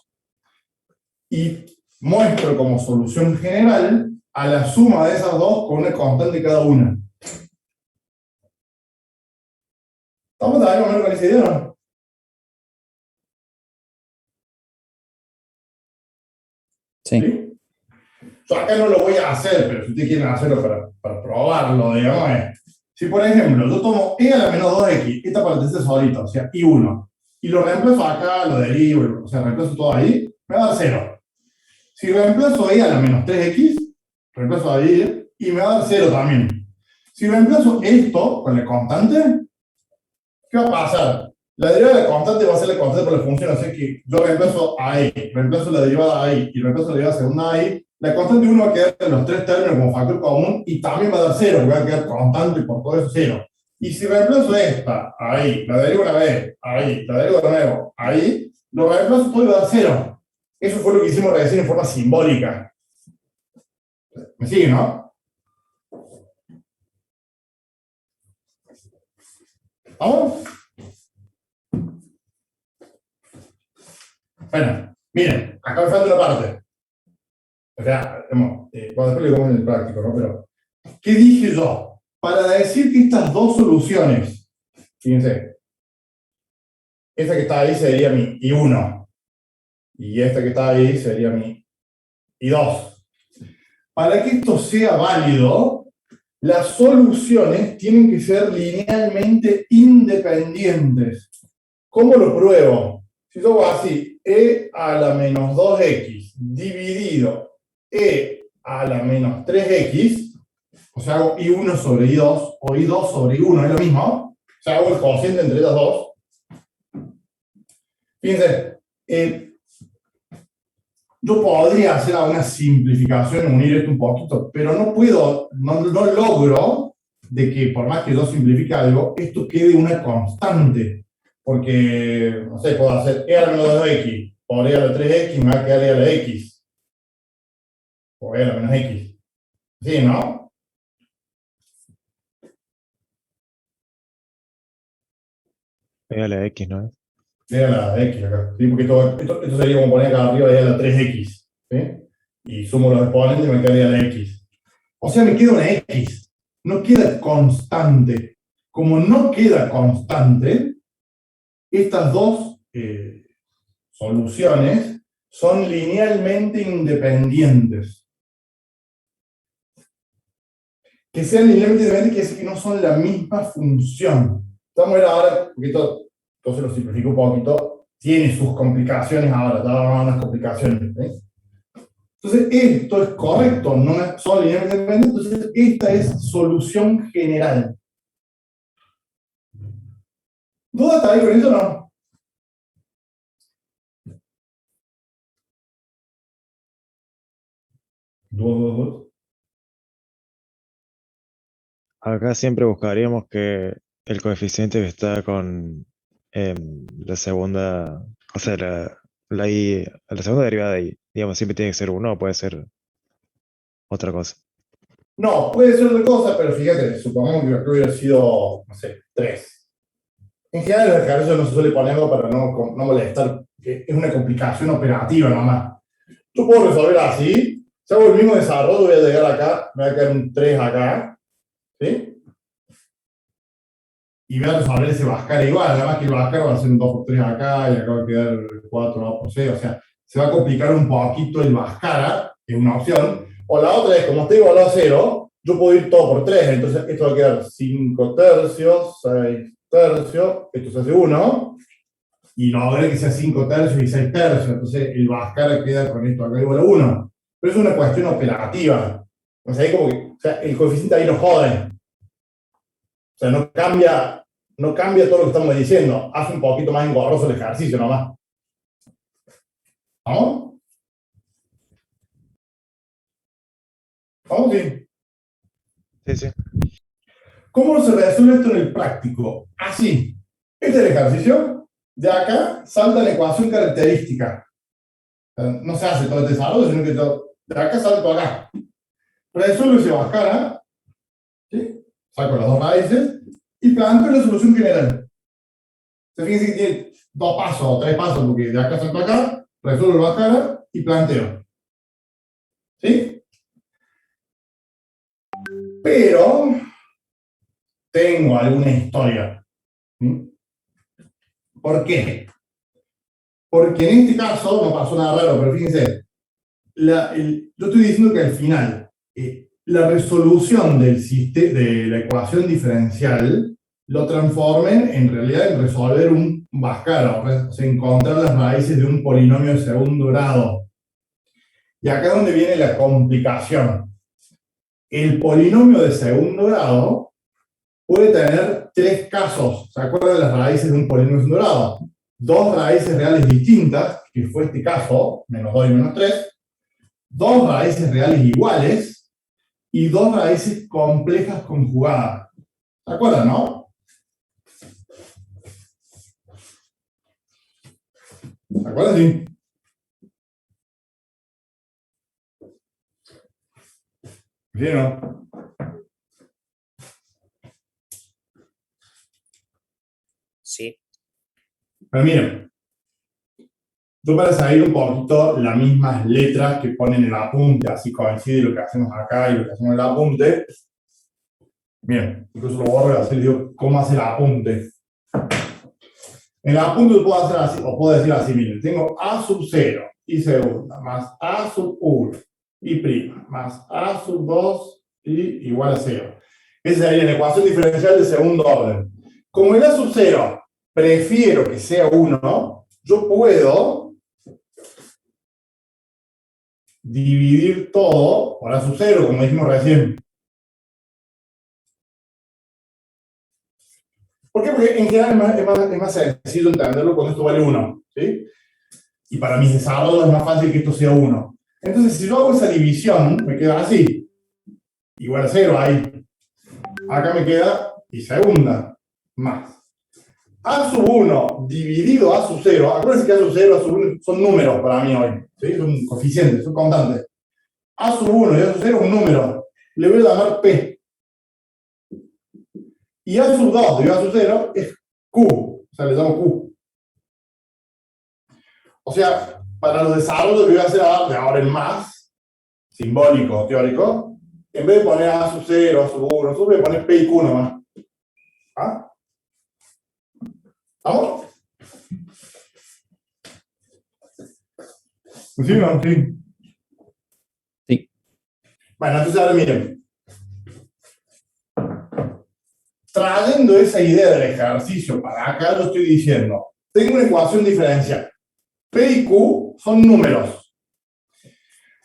Y muestro como solución general a la suma de esas dos con una constante cada una. ¿Estamos de acuerdo con esa idea o no? Sí. ¿Sí? Yo acá no lo voy a hacer, pero si ustedes quieren hacerlo para probarlo, digamos, si por ejemplo yo tomo E a la menos 2x, esta parte está solita, o sea, I1, y lo reemplazo acá, lo derivo, o sea, reemplazo todo ahí, me va a dar 0. Si reemplazo E a la menos 3x, reemplazo ahí, y me va a dar 0 también. Si reemplazo esto con la constante, ¿qué va a pasar? La derivada de la constante va a ser la constante por la función, o sea que yo reemplazo a E, reemplazo la derivada a I, y reemplazo la derivada segunda a I, la constante 1 va a quedar en los tres términos como factor común, y también va a dar 0, porque va a quedar constante por todo eso 0. Y si reemplazo esta, ahí, la derivo una vez, ahí, la derivo de nuevo, ahí, lo reemplazo todo y va a dar 0. Eso fue lo que hicimos recién en forma simbólica. ¿Me sigue, no? ¿Vamos? Bueno, miren, acá me falta una parte. O sea, cuando después le digo en el práctico, ¿no? Pero, ¿qué dije yo? Para decir que estas dos soluciones, fíjense, esta que está ahí sería mi I1, y esta que está ahí sería mi I2. Para que esto sea válido, las soluciones tienen que ser linealmente independientes. ¿Cómo lo pruebo? Si yo hago así, E a la menos 2x dividido E a la menos 3x, o sea, hago I1 sobre I2 o I2 sobre I1, es lo mismo. O sea, hago el cociente entre ellas dos. Fíjense, yo podría hacer una simplificación, unir esto un poquito, pero no puedo, no logro de que por más que yo simplifique algo, esto quede una constante. Porque, no sé, puedo hacer E a la menos 2x por E a la 3x, me va a quedar E a la x. O E a la menos x. ¿Sí, no? E a la X, ¿no? E a la x acá. ¿Sí? Porque esto sería como poner acá arriba E a la 3x. ¿Sí? Y sumo los exponentes y me queda E a la x. O sea, me queda una x. No queda constante. Como no queda constante, estas dos soluciones son linealmente independientes. Que sean linealmente independientes quiere decir que no son la misma función. Vamos a ver ahora, porque esto se lo simplifico un poquito, tiene sus complicaciones ahora, vamos a ver las complicaciones. ¿Sí? Entonces, esto es correcto, no son linealmente independientes, entonces esta es solución general. ¿Duda está ahí con eso o no? ¿Duda? Acá siempre buscaríamos que el coeficiente que está con la segunda, o sea, la segunda derivada de I, digamos, siempre tiene que ser 1 o puede ser otra cosa. No, puede ser otra cosa, pero fíjate, supongamos que acá hubiera sido, no sé, 3. En general, el ejercicio no se suele ponerlo para no molestar, es una complicación operativa nomás. Yo puedo resolver así, si hago el mismo desarrollo, voy a llegar acá, me va a quedar un 3 acá, ¿sí? Y voy a resolver ese Bhaskara igual, además que el Bhaskara va a ser un 2 por 3 acá, y acá va a quedar 4 2 por 6, o sea, se va a complicar un poquito el Bhaskara, que es una opción. O la otra es, como está igualado a 0, yo puedo ir todo por 3, entonces esto va a quedar 5 tercios, 6 tercios, esto se hace 1, y logré que sea 5 tercios y 6 tercios, entonces el Bhaskara queda con esto acá igual a 1. Pero es una cuestión operativa. O sea, como que, o sea, el coeficiente ahí no jode. O sea, no cambia todo lo que estamos diciendo. Hace un poquito más engorroso el ejercicio nomás. ¿Vamos? ¿Vamos? Sí. Sí, sí. ¿Cómo se resuelve esto en el práctico? Así. Este es el ejercicio. De acá salta la ecuación característica. No se hace todo este desarrollo, sino que de acá salto acá. Resuelvo ese Bhaskara, ¿sí? Saco las dos raíces y planteo la solución general. Fíjense que tiene 2 pasos o 3 pasos, porque de acá salto acá, resuelvo el Bhaskara y planteo. ¿Sí? Pero tengo alguna historia. ¿Sí? ¿Por qué? Porque en este caso no pasó nada raro, pero fíjense, yo estoy diciendo que al final la resolución de la ecuación diferencial lo transformen en realidad en resolver un Bhaskara, o sea, encontrar las raíces de un polinomio de segundo grado. Y acá es donde viene la complicación. El polinomio de segundo grado puede tener 3 casos. ¿Se acuerdan de las raíces de un polinomio de segundo grado? 2 raíces reales distintas, que fue este caso, menos 2 y menos 3. 2 raíces reales iguales y 2 raíces complejas conjugadas. ¿Se acuerdan, no? ¿Se acuerdan? Sí. ¿Sí o no? Sí. Pero miren, yo para salir un poquito las mismas letras que ponen en el apunte, así coincide lo que hacemos acá y lo que hacemos en el apunte. Bien, incluso lo borro y así digo cómo hace el apunte. En el apunte lo puedo hacer así, o puedo decir así, miren, tengo A sub 0 y segunda, más A sub 1 y prima, más A sub 2 y igual a 0. Esa sería la ecuación diferencial de segundo orden. Como el A sub 0 prefiero que sea 1, yo puedo dividir todo por A sub 0, como dijimos recién. ¿Por qué? Porque en general es más sencillo entenderlo cuando esto vale 1, ¿sí? Y para mis desarrollos es más fácil que esto sea 1. Entonces, si yo hago esa división, me queda así. Igual a 0 ahí. Acá me queda y segunda, más. A sub 1 dividido A sub 0. Acuérdense que A sub 0, A sub 1 son números para mí hoy. ¿Sí? Son coeficientes, son constantes. A sub 1 y A sub 0 es un número. Le voy a llamar P. Y A sub 2 de A sub 0 es Q. O sea, le llamo Q. O sea, para los desarrollos que voy a hacer de ahora en más, simbólico, teórico, en vez de poner A sub 0, A sub 1, voy a poner P y Q nomás. ¿Ah? ¿Vamos? ¿Sí o no? Sí. Sí. Bueno, entonces ahora miren. Trayendo esa idea del ejercicio para acá, yo estoy diciendo, tengo una ecuación diferencial. P y Q son números.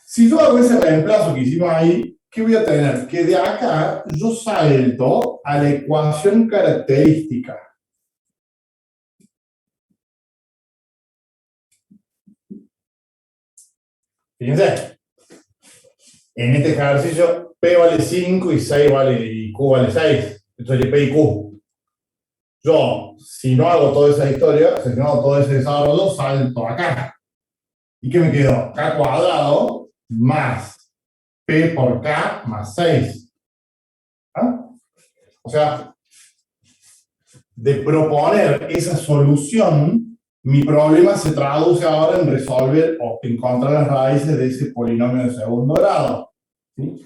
Si yo hago ese reemplazo que hicimos ahí, ¿qué voy a tener? Que de acá yo salto a la ecuación característica. Fíjense. En este ejercicio, P vale 5 y 6 y Q vale 6. Entonces, P y Q. Yo, si no hago toda esa historia, si no hago todo ese desarrollo, salto acá. ¿Y qué me quedó? K cuadrado más P por K más 6. ¿Ah? O sea, de proponer esa solución, mi problema se traduce ahora en resolver o encontrar las raíces de ese polinomio de segundo grado. ¿Sí?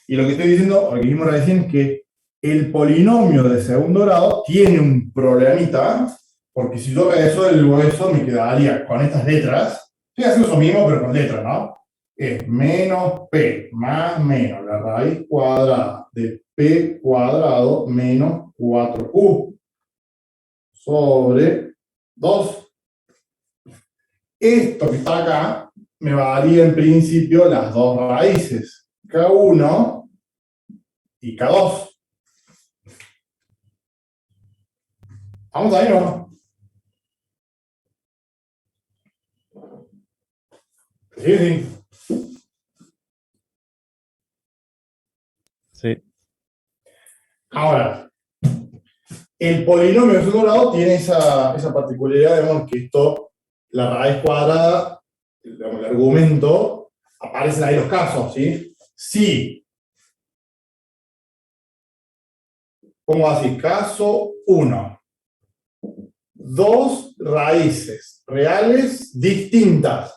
Y lo que estoy diciendo, o lo que dijimos recién, es que el polinomio de segundo grado tiene un problemita, porque si yo resuelvo eso, me quedaría con estas letras. Estoy haciendo eso mismo, pero con letras, ¿no? Es menos P más menos la raíz cuadrada de P cuadrado menos 4Q sobre 2. Esto que está acá me varía en principio las dos raíces. K1 y K2. ¿Vamos ahí o no? Sí, sí. Sí. Ahora, el polinomio de segundo grado tiene esa particularidad, digamos, que esto, la raíz cuadrada, digamos, el argumento, aparecen ahí los casos, ¿sí? Si, pongo así, caso 1, dos raíces reales distintas.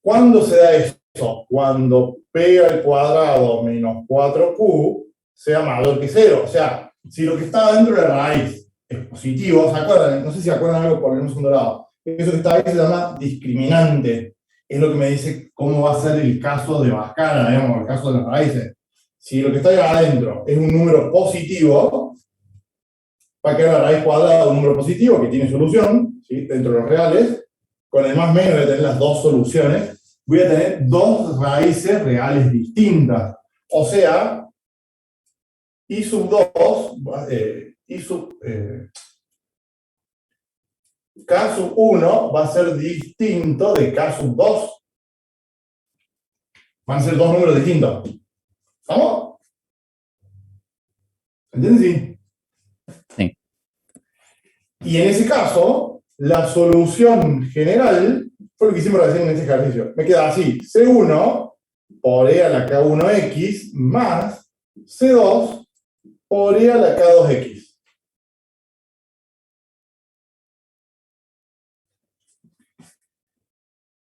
¿Cuándo se da eso? Cuando P al cuadrado menos 4Q sea mayor que 0. O sea, si lo que está dentro de la raíz es positivo, ¿se acuerdan? No sé si se acuerdan algo por el segundo grado. Eso que está ahí se llama discriminante. Es lo que me dice cómo va a ser el caso de Bhaskara, digamos, el caso de las raíces. Si lo que está ahí adentro es un número positivo, va a quedar la raíz cuadrada de un número positivo que tiene solución, ¿sí? Dentro de los reales. Con el más menos voy a tener las dos soluciones. Voy a tener dos raíces reales distintas. O sea, I sub 2, K sub 1 va a ser distinto de K sub 2. Van a ser dos números distintos. ¿Vamos? ¿Entiendes? Sí. Y en ese caso, la solución general fue lo que hicimos recién en este ejercicio. Me queda así, C1 por E a la K1X más C2 por E a la K2X.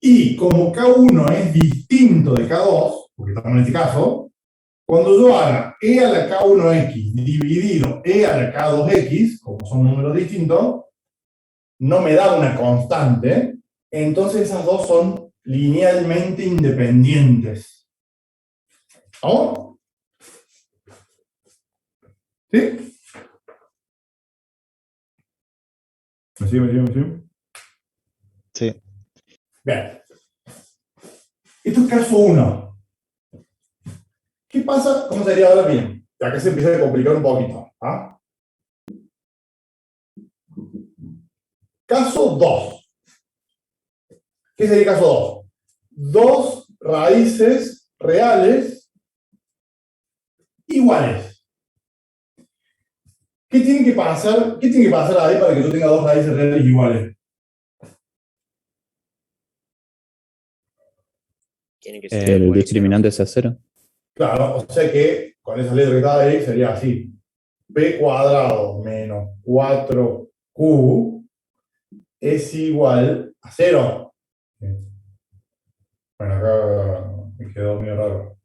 Y como K1 es distinto de K2, porque estamos en este caso, cuando yo haga E a la K1X dividido E a la K2X, como son números distintos, no me da una constante, entonces esas dos son linealmente independientes. ¿Vamos? ¿Sí? ¿Me sigue? Sí. Bien. Esto es caso 1. ¿Qué pasa? ¿Cómo sería ahora bien? Acá se empieza a complicar un poquito. ¿Ah? Caso 2. ¿Qué sería caso 2? Dos raíces reales iguales. ¿Qué tiene que pasar? ¿Qué tiene que pasar ahí para que yo tenga dos raíces reales iguales? Tiene que Que ser el igual a discriminante sea 0. Claro, o sea que con esa letra que está ahí sería así. P cuadrado menos 4Q es igual a 0. Bueno, acá me quedó medio raro.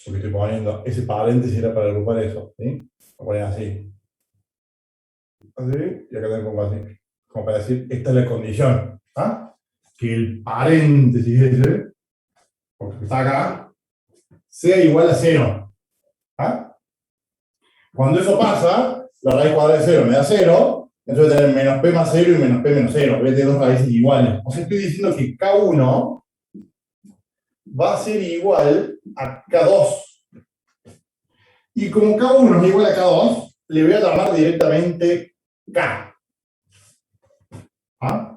Porque estoy poniendo ese paréntesis era para agrupar eso, ¿sí? Lo poner así. Así, y acá también pongo así. Como para decir, esta es la condición. ¿Ah? Que el paréntesis ese, porque está acá, sea igual a 0. ¿Ah? Cuando eso pasa, la raíz cuadrada de 0 me da 0, entonces voy a tener menos p más 0 y menos p menos 0. Voy a tener dos raíces iguales. O sea, estoy diciendo que K1 va a ser igual a K2. Y como K1 es igual a K2, le voy a llamar directamente K. ¿Ah?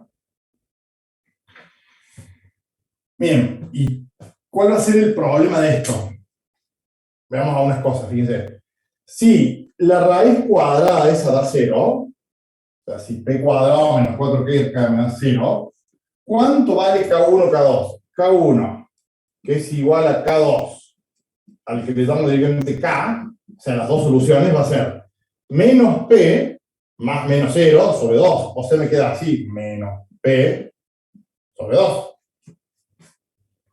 Bien, ¿y cuál va a ser el problema de esto? Veamos algunas cosas, fíjense. Si la raíz cuadrada esa da 0, o sea, si p cuadrado menos 4k me da 0, ¿cuánto vale K1, K2? K1, que es igual a K2, al que le damos directamente K, o sea, las dos soluciones va a ser menos P más menos 0 sobre 2. O sea, me queda así, menos P sobre 2.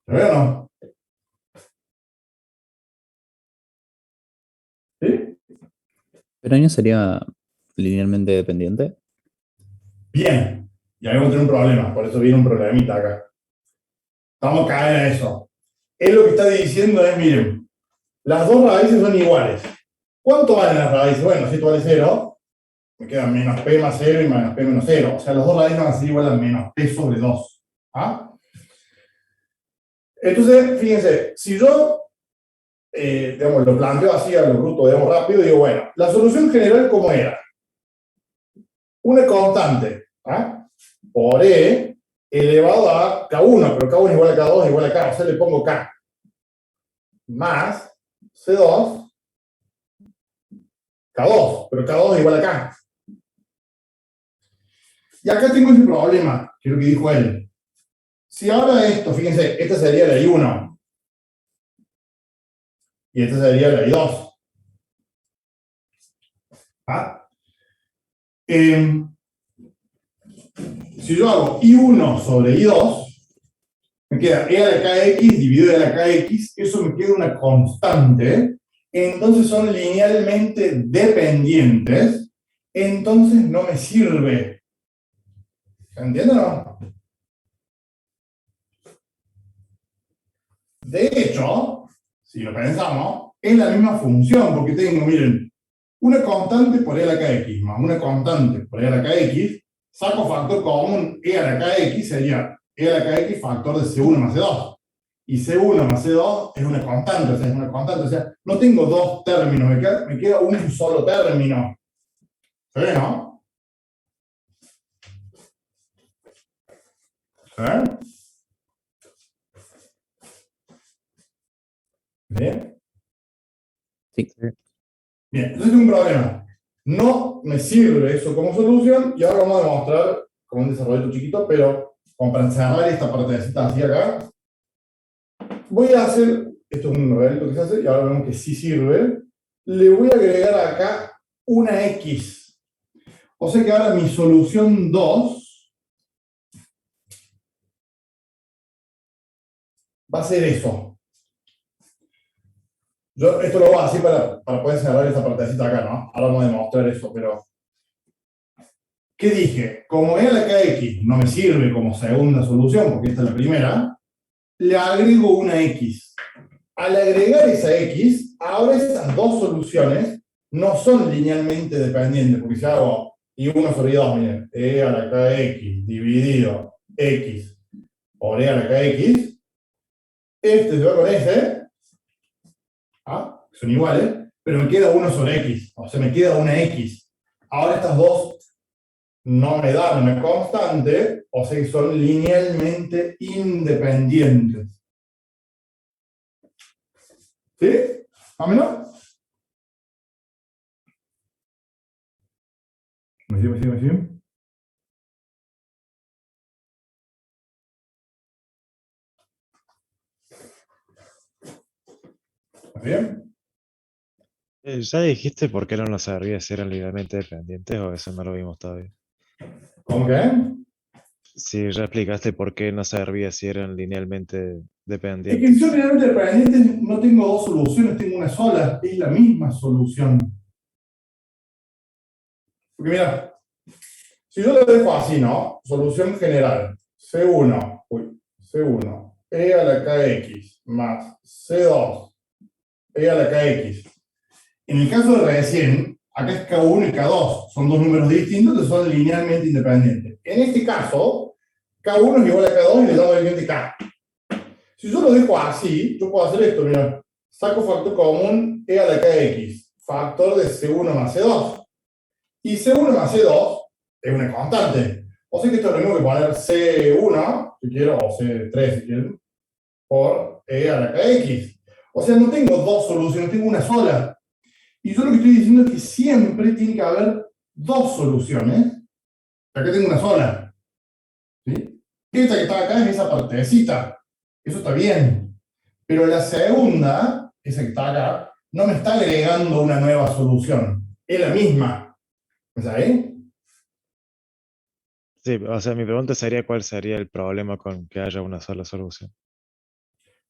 ¿Lo veo o no? ¿Sí? ¿Pero ahí no sería linealmente dependiente? Bien. Y ahí vamos a tener un problema, por eso viene un problemita acá. Vamos a caer a eso. Él lo que está diciendo es, miren, las dos raíces son iguales. ¿Cuánto valen las raíces? Bueno, si esto vale 0, me quedan menos p más 0 y menos p menos 0. O sea, las dos raíces van a ser iguales a menos p sobre 2. ¿Ah? Entonces, fíjense, si yo digamos, lo planteo así a lo bruto, digamos, rápido, digo, bueno, la solución general, ¿cómo era? Una constante, ¿ah? Por E elevado a K1, pero K1 igual a K2 igual a K, o sea, le pongo K, más C2, K2, pero K2 igual a K. Y acá tengo ese problema, que es lo que dijo él. Si ahora esto, fíjense, esta sería la I1, y esta sería la I2. ¿Ah? Si yo hago I1 sobre I2, me queda E a la KX dividido de la KX, eso me queda una constante, entonces son linealmente dependientes, entonces no me sirve. ¿Se entiende o no? De hecho, si lo pensamos, es la misma función, porque tengo, miren, una constante por E a la KX más una constante por E a la KX, saco factor común E a la KX, sería E a la KX factor de C1 más C2. Y C1 más C2 es una constante, o sea, es una constante, o sea, no tengo dos términos, me queda un solo término. ¿Sí, no? ¿Sí? ¿Bien? Sí. Bien, entonces tengo un problema. No me sirve eso como solución, y ahora vamos a demostrar con un desarrollo chiquito, pero como para encerrar esta partecita así acá, voy a hacer, esto es un regalito que se hace, y ahora vemos que sí sirve, le voy a agregar acá una X. O sea que ahora mi solución 2 va a ser eso. Yo esto lo voy a hacer para poder cerrar esta partecita acá, ¿no? Ahora vamos a demostrar eso, pero... ¿Qué dije? Como E a la KX no me sirve como segunda solución, porque esta es la primera, le agrego una X. Al agregar esa X, ahora esas dos soluciones no son linealmente dependientes, porque si hago I1 sobre I2, miren, E a la KX dividido X por E a la KX, este se va con este, ¿ah? Son iguales, pero me queda 1 sobre X, o sea, me queda una X. Ahora estas dos no me dan una constante, o sea que son linealmente independientes. ¿Sí? ¿A mí no? ¿Me sigue? ¿Está bien? ¿Ya dijiste por qué no nos servía si eran linealmente dependientes o eso no lo vimos todavía? ¿Cómo que? Si ya explicaste por qué no servía si eran linealmente Es que dependientes. si son linealmente dependientes no tengo dos soluciones, tengo una sola, es la misma solución. Porque mira, si yo lo dejo así, ¿no? Solución general, C1, E a la KX más C2, E a la KX. En el caso de recién, acá es K1 y K2, son dos números distintos que son linealmente independientes. En este caso, K1 es igual a K2 y le damos el siguiente K. Si yo lo dejo así, yo puedo hacer esto, mira, saco factor común E a la KX, factor de C1 más C2. Y C1 más C2 es una constante. O sea que esto es lo mismo que poner C1, si quiero, o C3 si quieren, por E a la KX. O sea, no tengo dos soluciones, tengo una sola. Y yo lo que estoy diciendo es que siempre tiene que haber dos soluciones. Acá tengo una sola. ¿Sí? Esta que está acá es esa partecita. Eso está bien. Pero la segunda, esa que está acá, no me está agregando una nueva solución. Es la misma. ¿Está ahí? Sí, o sea, mi pregunta sería cuál sería el problema con que haya una sola solución.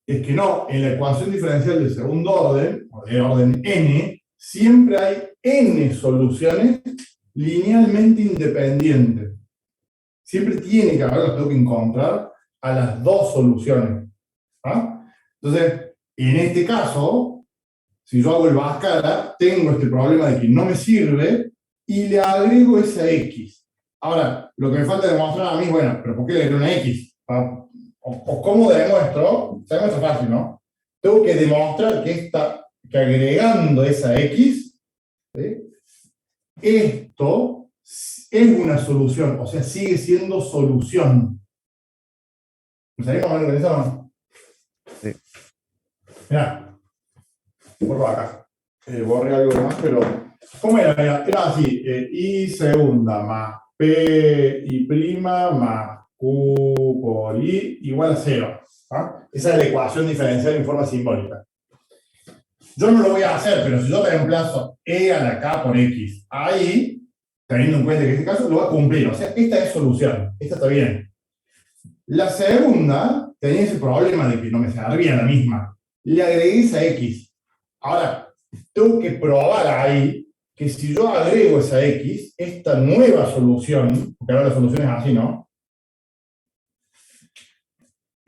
Es que no, en la ecuación diferencial de segundo orden, o de orden n, siempre hay n soluciones linealmente independientes. Siempre tiene que haber, las tengo que encontrar a las dos soluciones. ¿Ah? Entonces, en este caso, si yo hago el Bhaskara, tengo este problema de que no me sirve y le agrego esa X. Ahora, lo que me falta demostrar a mí, bueno, pero ¿por qué le agrego una X? ¿Ah? O cómo demuestro, se demuestra fácil, ¿no? tengo que demostrar que agregando esa X, ¿sí? Esto es una solución, o sea, sigue siendo solución. ¿Me salimos más organizados? Sí. Mirá, borro acá. Borré algo más, pero. ¿Cómo era? Mirá, era así: I segunda más P y prima más Q por I igual a 0. ¿Ah? Esa es la ecuación diferencial en forma simbólica. Yo no lo voy a hacer, pero si yo reemplazo E a la K por X ahí, teniendo en cuenta que en este caso lo va a cumplir. O sea, esta es solución. Esta está bien. La segunda tenía ese problema de que no me servía la misma. Le agregué esa X. Ahora, tengo que probar ahí que si yo agrego esa X, esta nueva solución, porque ahora la solución es así, ¿no?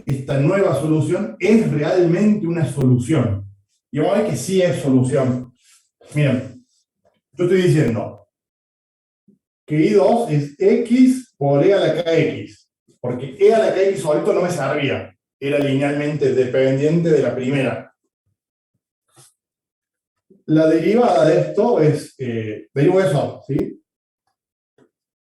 Esta nueva solución es realmente una solución. Y vamos a ver que sí es solución. Miren, yo estoy diciendo que I2 es X por E a la KX. Porque E a la KX solito no me servía. Era linealmente dependiente de la primera. La derivada de esto es, derivo eso, ¿sí?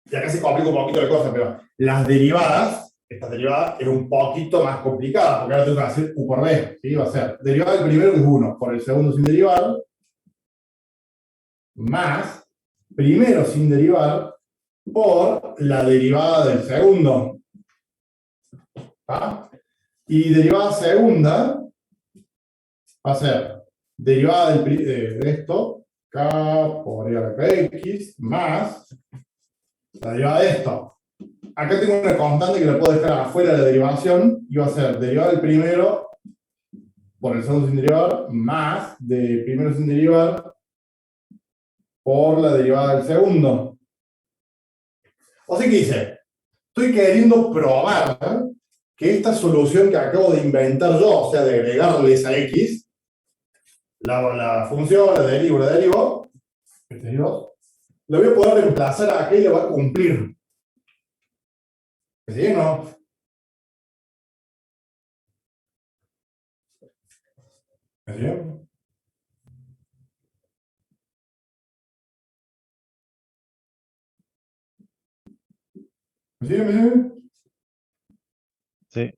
Y acá se complica un poquito la cosa, pero las derivadas, esta derivada era un poquito más complicada, porque ahora tengo que hacer U por B, ¿sí? Va a ser derivada del primero, que es 1, por el segundo sin derivar, más primero sin derivar, por la derivada del segundo. ¿Ah? Y derivada segunda va a ser derivada de esto, K por E a la KX, más la derivada de esto. Acá tengo una constante que la puedo dejar afuera de la derivación, y va a ser derivada del primero por el segundo sin derivar, más de primero sin derivar por la derivada del segundo. O sea que dice, estoy queriendo probar que esta solución que acabo de inventar yo, o sea, de agregarle esa X, la función, la derivo, la voy a poder reemplazar acá y la va a cumplir. ¿Sí o no? ¿Sí? ¿Sí? Sí.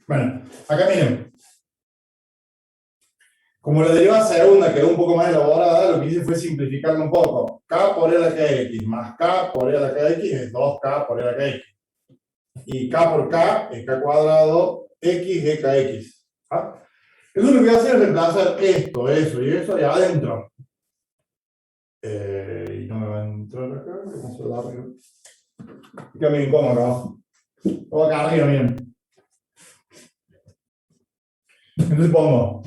Bueno, acá miren. Como la derivada segunda quedó un poco más elaborada, lo que hice fue simplificarlo un poco. K por E a la KX más K por E a la KX es 2K por E a la KX. Y K por K es K cuadrado X de KX. ¿Ah? Eso lo que voy a hacer es reemplazar esto, eso y eso allá adentro. Y no me va a entrar acá, vamos a darle. Queda medio incómodo acá abajo. O acá arriba, miren. Entonces pongo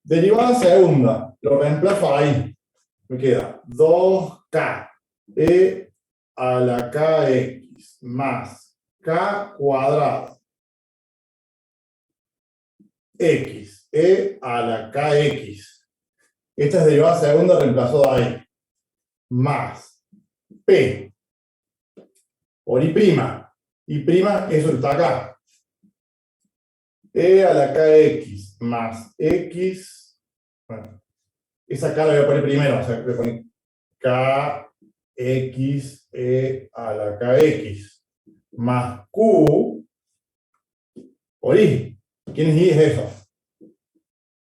derivada segunda, lo reemplazo ahí. Me queda 2K E a la KX más K cuadrado X E a la KX. Esta es derivada segunda, reemplazo ahí. Más P por I prima. I prima, eso está acá. E a la KX más X. Bueno, esa K la voy a poner primero, o sea, voy a poner KX E a la KX más Q por I. ¿Quién es I? Es eso.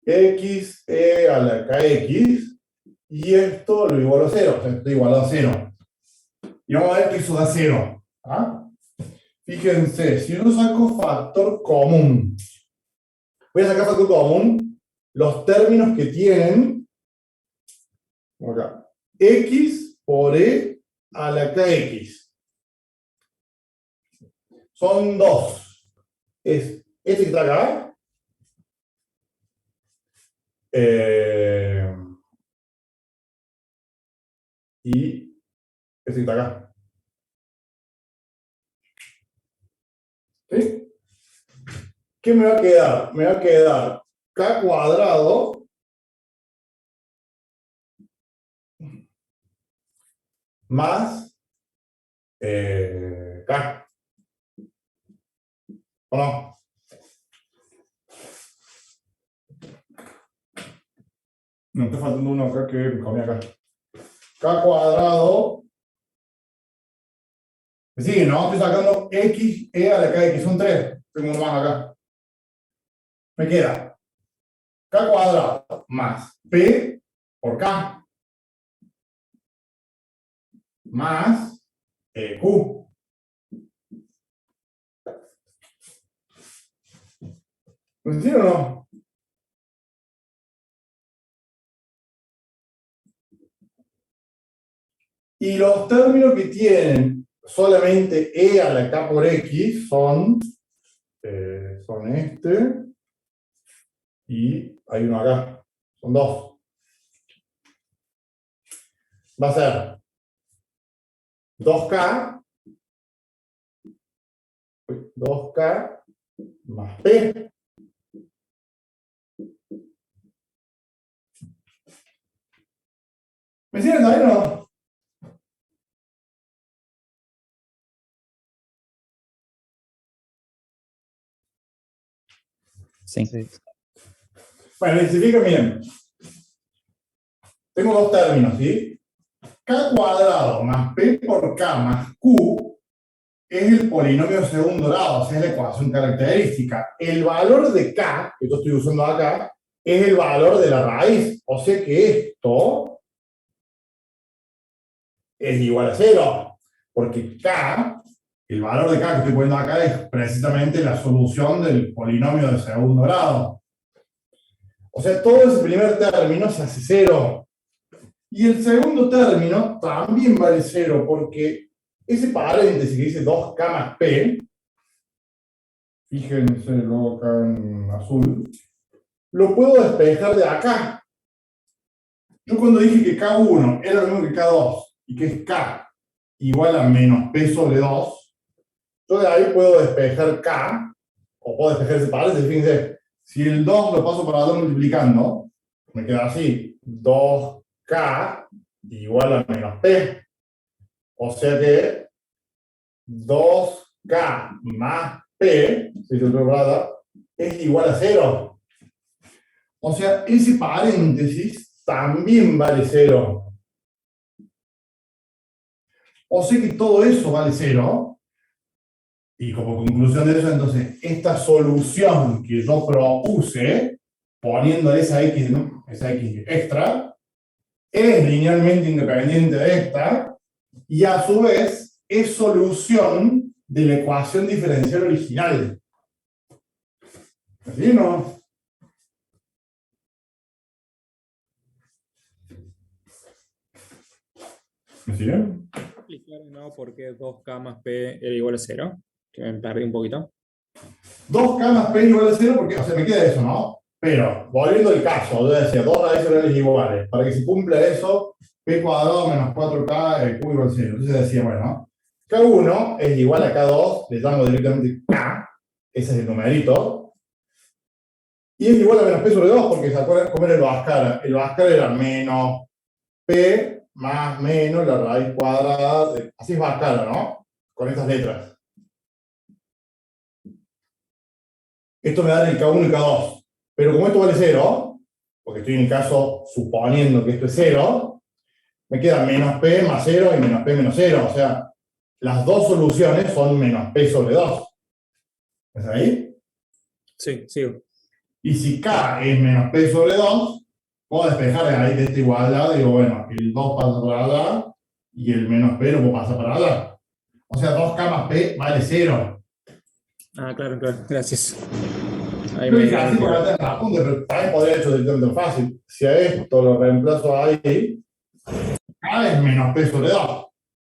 X E a la KX y esto lo igualo a 0, o sea, esto igualado a 0. Y vamos a ver que eso da 0. ¿Ah? Fíjense, si yo saco factor común, voy a sacar factor común los términos que tienen acá, X por E a la KX. Son dos. Es este que está acá. Y este que está acá. ¿Sí? ¿Qué me va a quedar? Me va a quedar K cuadrado más K. ¿O no? No, está faltando uno acá que me comí acá. K cuadrado. Me sigue, ¿no? Estoy sacando x, e a la kx, son 3. Tengo uno más acá. Me queda k cuadrado más p por k más q. ¿Me sigue o no? Y los términos que tienen solamente e a la k por x son este y hay uno acá. Son 2. Va a ser 2k más p. ¿Me siguen ahí o no? Sí. Sí. Bueno, identifiquen bien. Tengo dos términos, ¿sí? K cuadrado más P por K más Q es el polinomio de segundo grado, o sea, es la ecuación característica. El valor de K, que yo estoy usando acá, es el valor de la raíz. O sea que esto es igual a 0. Porque K, el valor de K que estoy poniendo acá es precisamente la solución del polinomio de segundo grado. O sea, todo ese primer término se hace 0. Y el segundo término también vale 0, porque ese paréntesis que dice 2k más p, fíjense luego acá en azul, lo puedo despejar de acá. Yo cuando dije que k1 era lo mismo que k2, y que es k igual a menos p sobre 2, yo de ahí puedo despejar k, o puedo despejar ese paréntesis. Fíjense, si el 2 lo paso para 2 multiplicando, me queda así, 2k igual a menos p. O sea que 2k más p, si se trata, es igual a 0. O sea, ese paréntesis también vale 0. O sea que todo eso vale 0. Y como conclusión de eso, entonces, esta solución que yo propuse, poniéndole esa x, ¿no? Esa x extra, es linealmente independiente de esta, y a su vez es solución de la ecuación diferencial original. ¿Así no? ¿Me siguen? ¿Explicar de nuevo por qué 2k más p era igual a 0? Que me perdí un poquito. 2k más p igual a 0, porque, o sea, me queda eso, ¿no? Pero, volviendo al caso, yo decía, dos raíces reales iguales. Para que se cumpla eso, p cuadrado menos 4k, q igual a 0. Entonces decía, bueno, k1 es igual a k2, le llamo directamente k, ese es el numerito, y es igual a menos p sobre 2, porque se acuerdan cómo era el Bhaskara. El Bhaskara era menos p más menos la raíz cuadrada, así es Bhaskara, ¿no? Con estas letras. Esto me da el K1 y K2. Pero como esto vale 0, porque estoy en el caso suponiendo que esto es 0, me queda menos P más 0 y menos P menos 0. O sea, las dos soluciones son menos P sobre 2. ¿Es ahí? Sí, sigo. Y si K es menos P sobre 2, puedo despejar de ahí de esta igualdad. Digo, bueno, el 2 pasa para allá y el menos P lo puedo pasar para allá. O sea, 2K más P vale 0. Ah, claro, claro. Gracias. Ahí Yo me dije así porque no tengo apunte, pero también podría haber hecho directamente fácil. Si a esto lo reemplazo ahí, K es menos P sobre 2.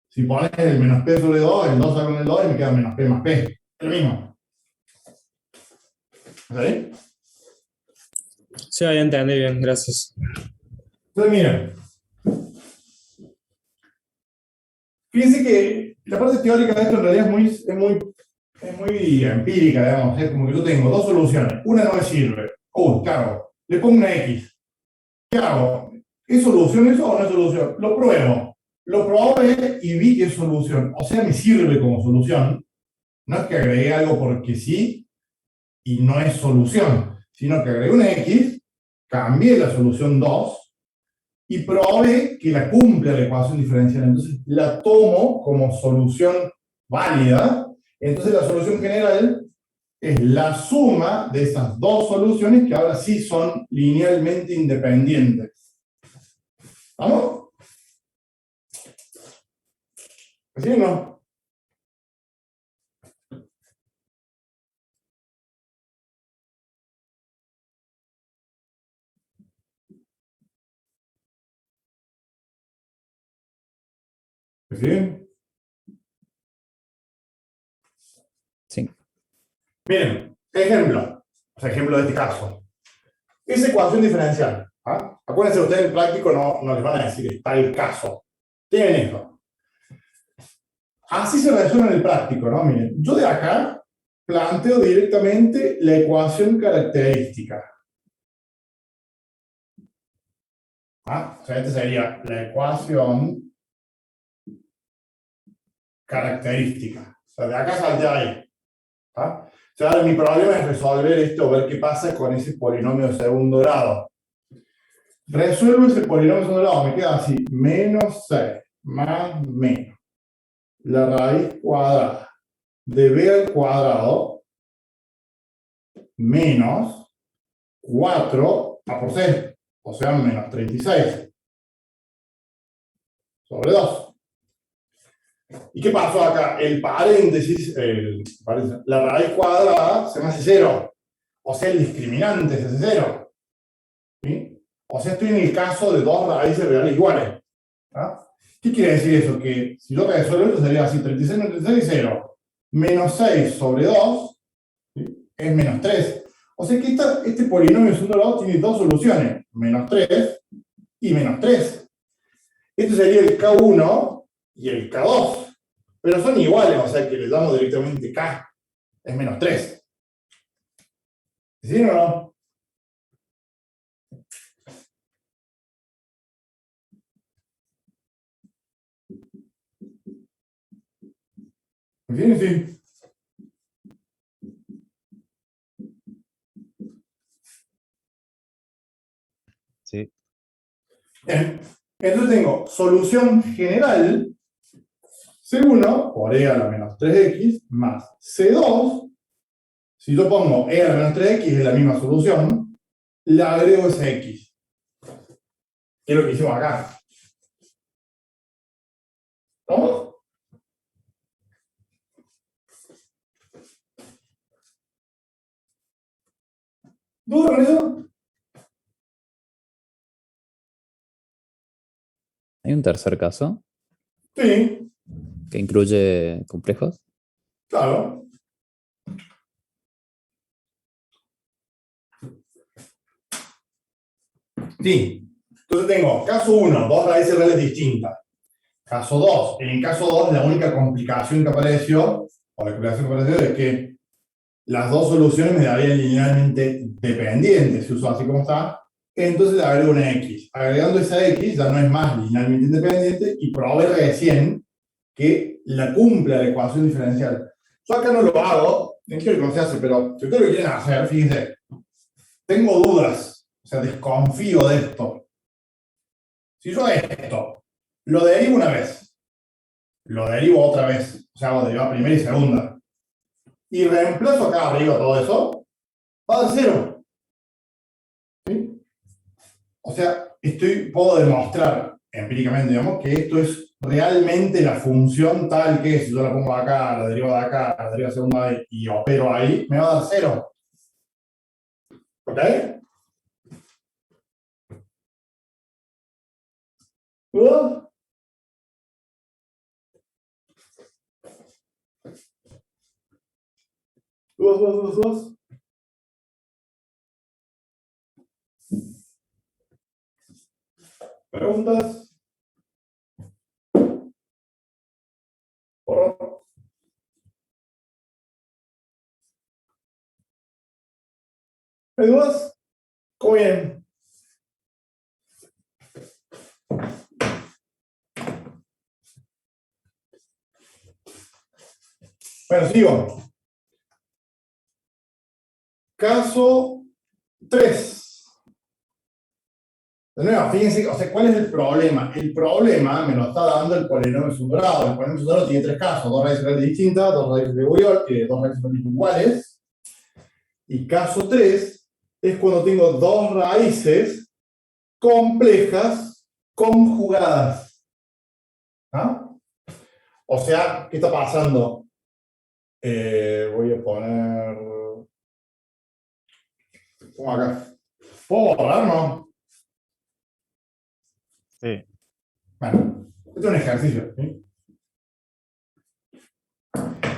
Si pones el menos P sobre 2, el 2 sale con el 2 y me queda menos P más P. Es lo mismo. ¿Está ahí? Sí, ya entendí bien, gracias. Entonces, miren. Fíjense que la parte teórica de esto en realidad es muy empírica, digamos. Es como que yo tengo dos soluciones. Una no me sirve. ¿Qué hago? Le pongo una X. ¿Qué hago? ¿Es solución eso o no es solución? Lo pruebo. Lo probé y vi que es solución. O sea, me sirve como solución. No es que agregué algo porque sí y no es solución, sino que agregué una X, cambié la solución 2 y probé que la cumple la ecuación diferencial. Entonces la tomo como solución válida. Entonces la solución general es la suma de esas dos soluciones que ahora sí son linealmente independientes. ¿Vamos? ¿Así o no? ¿Sí? Sí. Miren, ejemplo. O sea, ejemplo de este caso. Esa ecuación diferencial. ¿Ah? Acuérdense, ustedes en práctico no les van a decir está el caso. Tienen esto. Así se resuelve en el práctico, ¿no? Miren, yo de acá planteo directamente la ecuación característica. ¿Ah? O sea, esta sería la ecuación característica. O sea, de acá salté ahí. ¿Ah? O sea, ahora mi problema es resolver esto, ver qué pasa con ese polinomio de segundo grado. Resuelvo ese polinomio de segundo grado, me queda así, menos 6 más menos la raíz cuadrada de b al cuadrado menos 4 a por c, o sea, menos 36 sobre 2. ¿Y qué pasó acá? El paréntesis, la raíz cuadrada se me hace 0, o sea, el discriminante se hace 0. ¿Sí? O sea, estoy en el caso de dos raíces reales iguales. ¿Ah? ¿Qué quiere decir eso? Que si yo resuelvo esto sería así, 36 menos 36 es 0. Menos 6 sobre 2, ¿sí?, es menos 3. O sea que este polinomio de segundo grado tiene dos soluciones, menos 3 y menos 3. Este sería el K1 y el K2. Pero son iguales, o sea que le damos directamente K. Es menos 3. ¿Sí o no? ¿Sí? Sí. Sí, Bien. Entonces tengo solución general C1 por e a la menos 3x más C2. Si yo pongo e a la menos 3x es la misma solución, le agrego ese x, que es lo que hicimos acá. ¿Vamos? ¿Dudas con eso? Hay un tercer caso Sí, que incluye complejos. claro. Sí. Entonces tengo caso 1, dos raíces reales distintas. Caso 2, en el caso 2 la única complicación que apareció, o la complicación que apareció es que las dos soluciones me darían linealmente dependientes, si uso así como está. Entonces le agrego una x. Agregando esa x ya no es más linealmente independiente y probé recién que la cumple la ecuación diferencial. Yo acá no lo hago, no quiero que no se hace, pero si ustedes lo quieren hacer, fíjense, tengo dudas, o sea, desconfío de esto. Si yo esto lo derivo una vez, lo derivo otra vez, o sea, lo derivo primera y segunda, y reemplazo acá arriba todo eso, va a dar 0. ¿Sí? O sea, puedo demostrar empíricamente, digamos, que esto es realmente la función tal que si yo la pongo acá, la derivo de acá, la derivo de segunda vez y opero ahí, me va a dar 0. ¿Ok? ¿Dudas? ¿Dudas? ¿Preguntas? ¿Por favor? ¿Hay dudas? ¿Cómo bien? Bueno, sigo. Caso 3. De nuevo, fíjense, o sea, ¿cuál es el problema? El problema me lo está dando el polinomio fundorado. El polinomio fundorado tiene tres casos: dos raíces reales distintas, dos raíces de Weyl, dos raíces reales iguales. Y caso 3 es cuando tengo dos raíces complejas conjugadas. ¿Ah? O sea, ¿qué está pasando? Voy a poner... Pongo acá. ¿Puedo borrar, no? Sí. Bueno, esto es un ejercicio, ¿sí?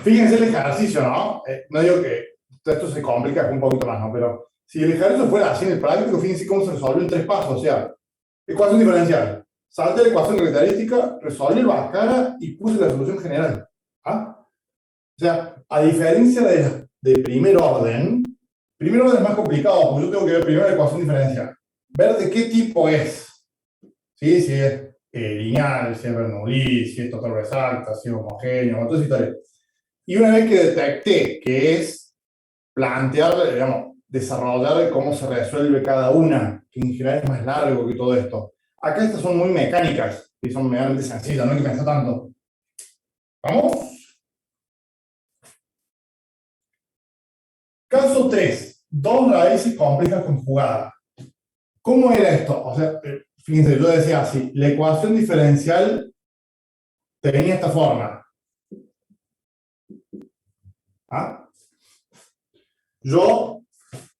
Fíjense el ejercicio, ¿no? No digo que esto se complica un poquito más, ¿no? Pero si el ejercicio fuera así en el práctico, fíjense cómo se resolvió en 3 pasos. O sea, ecuación diferencial. Salté la ecuación característica, resolví el Bhaskara y puse la solución general. ¿Ah? O sea, a diferencia de primer orden es más complicado, porque yo tengo que ver primero la ecuación diferencial. Ver de qué tipo es. ¿Sí? Si es lineal, si es Bernoulli, si es total resalta, si es homogéneo, toda esa historia. Y una vez que detecté que es plantear, digamos, desarrollar cómo se resuelve cada una, que en general es más largo que todo esto. Acá estas son muy mecánicas, y son medianamente sencillas, no hay que pensar tanto. ¿Vamos? Caso 3. Dos raíces complejas conjugadas. ¿Cómo era esto? O sea, fíjense, yo decía así, la ecuación diferencial tenía esta forma. ¿Ah? Yo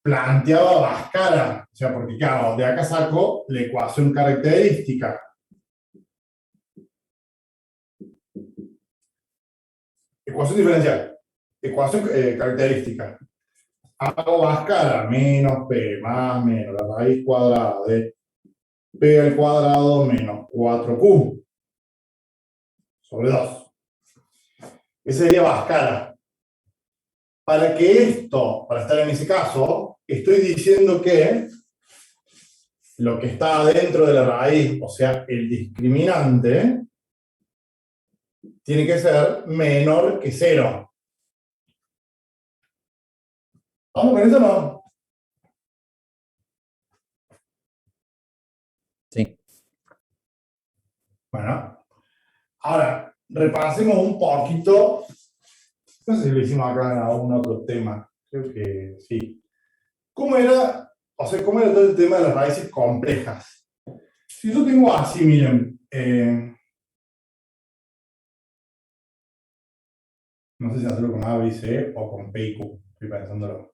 planteaba Bhaskara, o sea, porque claro, de acá saco la ecuación característica. Ecuación diferencial. Ecuación característica. Hago Bhaskara, menos P, más menos, la raíz cuadrada de P al cuadrado menos 4Q sobre 2. Ese sería Bhaskara. Para que esto, para estar en ese caso, estoy diciendo que lo que está dentro de la raíz, o sea, el discriminante, tiene que ser menor que 0. ¿Vamos con eso o no? Sí. Bueno, ahora repasemos un poquito. No sé si lo hicimos acá en algún otro tema. Creo que sí. ¿Cómo era, o sea, cómo era todo el tema de las raíces complejas? Si yo tengo así, miren, no sé si hacerlo con A, B, C o con P y Q. Estoy pensándolo.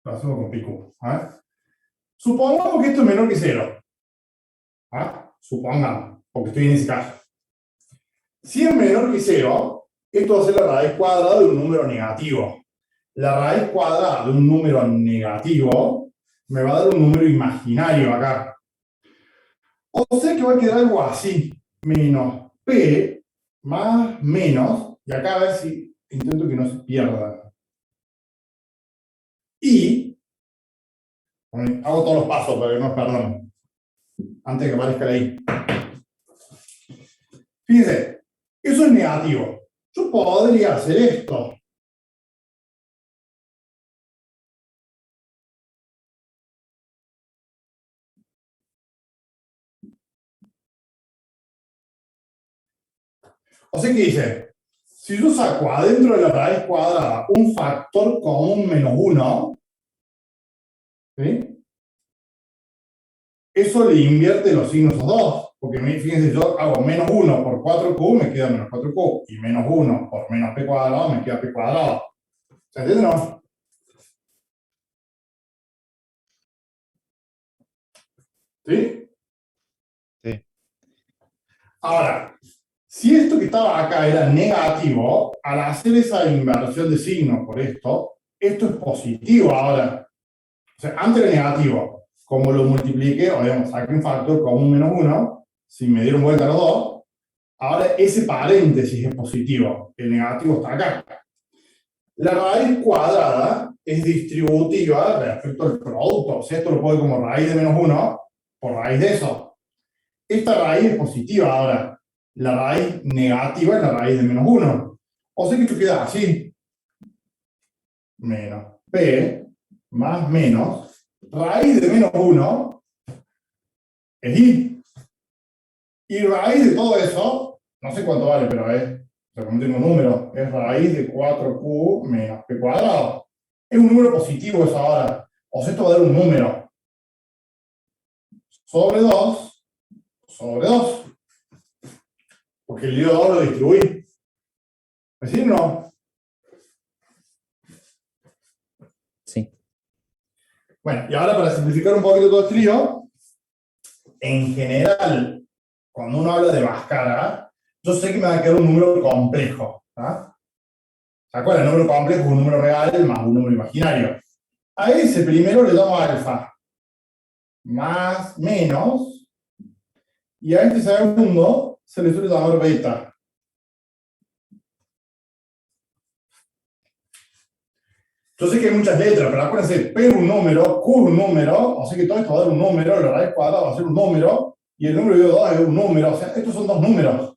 Lo hacemos con P y Q. ¿Ah? Supongamos que esto es menor que 0. ¿Ah? Supongamos, porque estoy en ese caso. Si es menor que 0, esto va a ser la raíz cuadrada de un número negativo. La raíz cuadrada de un número negativo me va a dar un número imaginario acá. O sea que va a quedar algo así. Menos P más menos, y acá a ver si intento que no se pierda. Y hago todos los pasos para que no nos perdamos. Antes de que aparezca la I. Fíjense, eso es negativo. Yo podría hacer esto. O sea que dice, si yo saco adentro de la raíz cuadrada un factor común menos 1, ¿sí? Eso le invierte los signos a 2. Porque fíjense, yo hago menos 1 por 4Q, me queda menos 4Q. Y menos 1 por menos P cuadrado, me queda P cuadrado. ¿Se entiende o no? ¿Sí? Sí. Ahora, si esto que estaba acá era negativo, al hacer esa inversión de signo por esto es positivo ahora. O sea, antes era negativo. Como lo multipliqué, o digamos, saqué un factor común menos 1, si me dieron vuelta los dos, ahora ese paréntesis es positivo. El negativo está acá. La raíz cuadrada es distributiva respecto al producto. O sea, esto lo puedo como raíz de menos 1 por raíz de eso. Esta raíz es positiva ahora. La raíz negativa es la raíz de menos 1. O sea que esto queda así. Menos P más menos raíz de menos 1 es i. Y raíz de todo eso, no sé cuánto vale, pero es, o sea, como tengo un número, es raíz de 4q menos p cuadrado. Es un número positivo eso ahora. O sea, esto va a dar un número. Sobre 2, sobre 2. Porque el lío 2 lo distribuí. ¿Es decir, no? Sí. Bueno, y ahora para simplificar un poquito todo este lío, en general, cuando uno habla de Bhaskara, yo sé que me va a quedar un número complejo. ¿Se acuerdan? El número complejo es un número real más un número imaginario. A ese primero le damos alfa, más menos, y a este segundo se le suele llamar beta. Yo sé que hay muchas letras, pero acuérdense, P es un número, Q es un número, o sea que todo esto va a dar un número, la raíz cuadrada va a ser un número, y el número de 2 es un número, o sea, estos son dos números.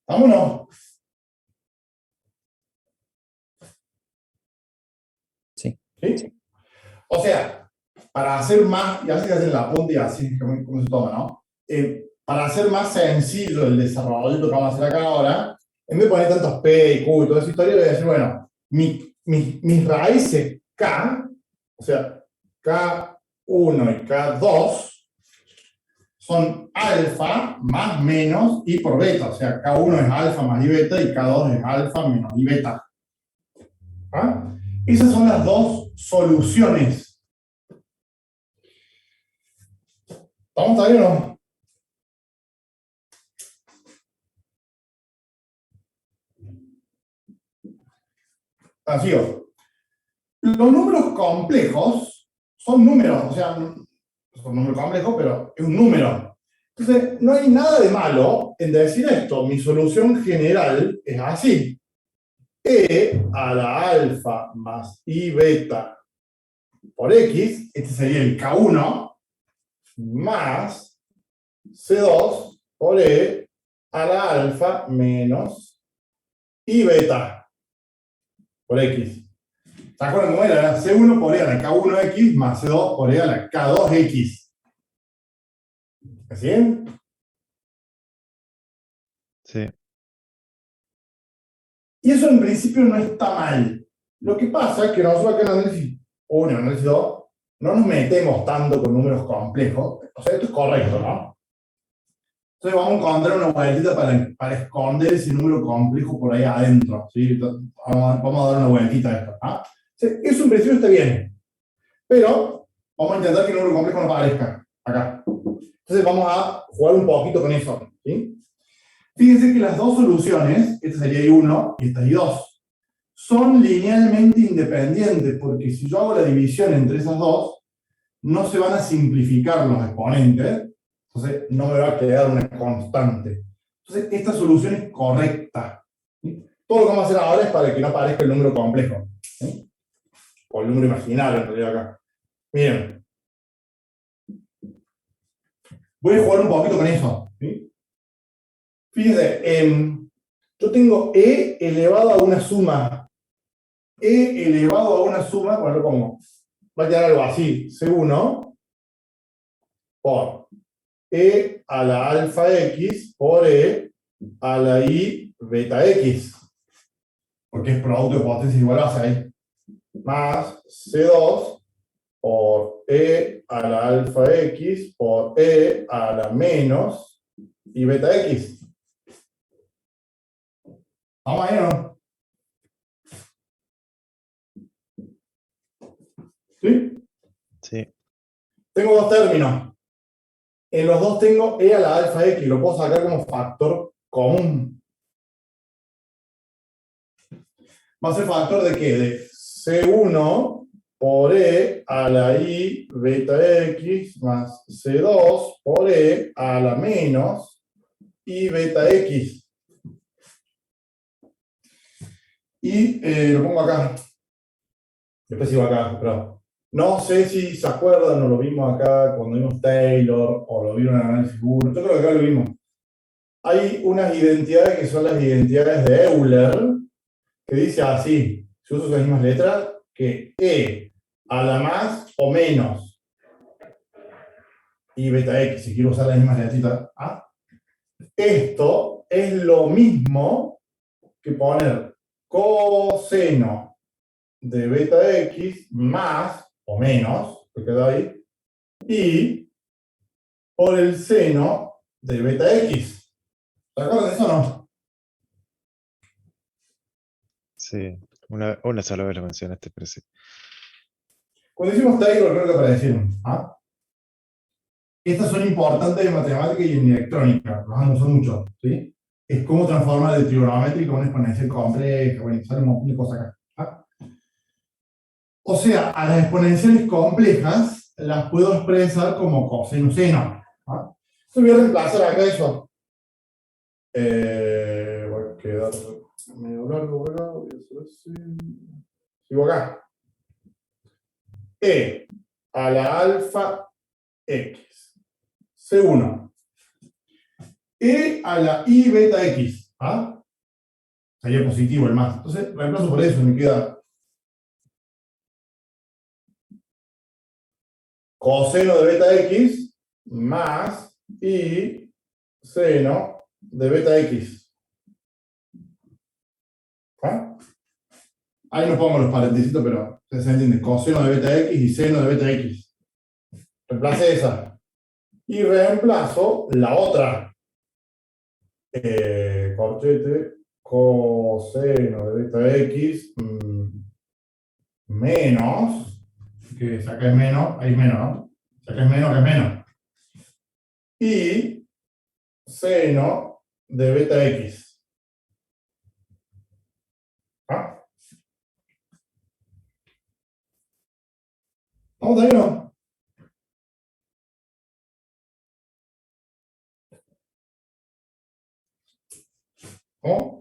Vámonos. Sí. ¿Sí? O sea, para hacer más, y así se hace en la punta y así como se toma, ¿no? Para hacer más sencillo el desarrollo que vamos a hacer acá ahora, en vez de poner tantos P y Q y toda esa historia, voy a decir, bueno, mis raíces K, o sea, K1 y K2, son alfa más menos I por beta, o sea, K1 es alfa más I beta y K2 es alfa menos I beta. ¿Ah? Esas son las dos soluciones. ¿Estamos ahí o no? Así es. Los números complejos son números, o sea, son números complejos, pero es un número. Entonces, no hay nada de malo en decir esto. Mi solución general es así. E a la alfa más I beta por X, este sería el K1, más C2 por E a la alfa menos I beta por X. ¿Se acuerdan cómo era? C1 por E a la K1X más C2 por E a la K2X. ¿Así bien? Sí. Y eso en principio no está mal. Lo que pasa es que nosotros acá en análisis 1 y análisis 2 no nos metemos tanto con números complejos. O sea, esto es correcto, ¿no? Entonces vamos a encontrar una vueltita para esconder ese número complejo por ahí adentro. ¿Sí? Vamos a dar una vueltita a esto. ¿Ah? Eso en principio está bien. Pero vamos a intentar que el número complejo no aparezca acá. Entonces vamos a jugar un poquito con eso. ¿Sí? Fíjense que las dos soluciones, esta sería I1 y esta I2, son linealmente independientes, porque si yo hago la división entre esas dos, no se van a simplificar los exponentes, entonces no me va a quedar una constante. Entonces esta solución es correcta. ¿Sí? Todo lo que vamos a hacer ahora es para que no aparezca el número complejo. ¿Sí? O el número imaginario en realidad acá. Miren. Voy a jugar un poquito con eso. ¿Sí? Fíjense, yo tengo E elevado a una suma. E elevado a una suma, bueno, lo pongo. Va a quedar algo así. C1 por E a la alfa X por E a la I beta X. Porque es producto de potencias igual a 6. Más C2 por E a la alfa X por E a la menos I beta X. ¿Vamos ahí o no? ¿Sí? Sí. Tengo dos términos. En los dos tengo E a la alfa X. Lo puedo sacar como factor común. ¿Va a ser factor de qué? De C1 por E a la I beta X más C2 por E a la menos I beta X. Y lo pongo acá. Después sigo acá, pero no sé si se acuerdan o lo vimos acá cuando vimos Taylor o lo vieron en análisis 1. Yo creo que acá lo vimos. Hay unas identidades que son las identidades de Euler, que dice así, si uso esas mismas letras, que E a la más o menos y beta x, si quiero usar las mismas letritas, ¿ah? Esto es lo mismo que poner coseno de beta x más o menos, que queda ahí, y por el seno de beta x. ¿Se acuerdan de eso o no? Sí, una sola vez lo mencionaste, pero sí. Cuando decimos Taylor, creo que para decir, ¿ah? Estas son importantes en matemática y en electrónica, las vamos a usar mucho, ¿sí? Es cómo transformar el trigonométrico en una exponencial compleja, bueno, sale un montón de cosas acá. ¿Ah? O sea, a las exponenciales complejas las puedo expresar como coseno seno. ¿Ah? Entonces voy a reemplazar acá eso. Voy a quedar medio largo acá, voy a hacer así. Sigo acá. E a la alfa x. C1. E a la i beta x. ¿Ah? Sería positivo el más. Entonces reemplazo por eso, me queda coseno de beta x más i seno de beta x. ¿Ah? Ahí no pongo los paréntesis, pero se entiende. Coseno de beta x y seno de beta x. Reemplace esa. Y reemplazo la otra. Corchete, coseno de beta x menos, que si acá es menos, ahí es menos, ¿no? Si acá es menos, acá es menos. Y seno de beta x. ¿Ah? ¿Vamos ahí o no? ¿Cómo?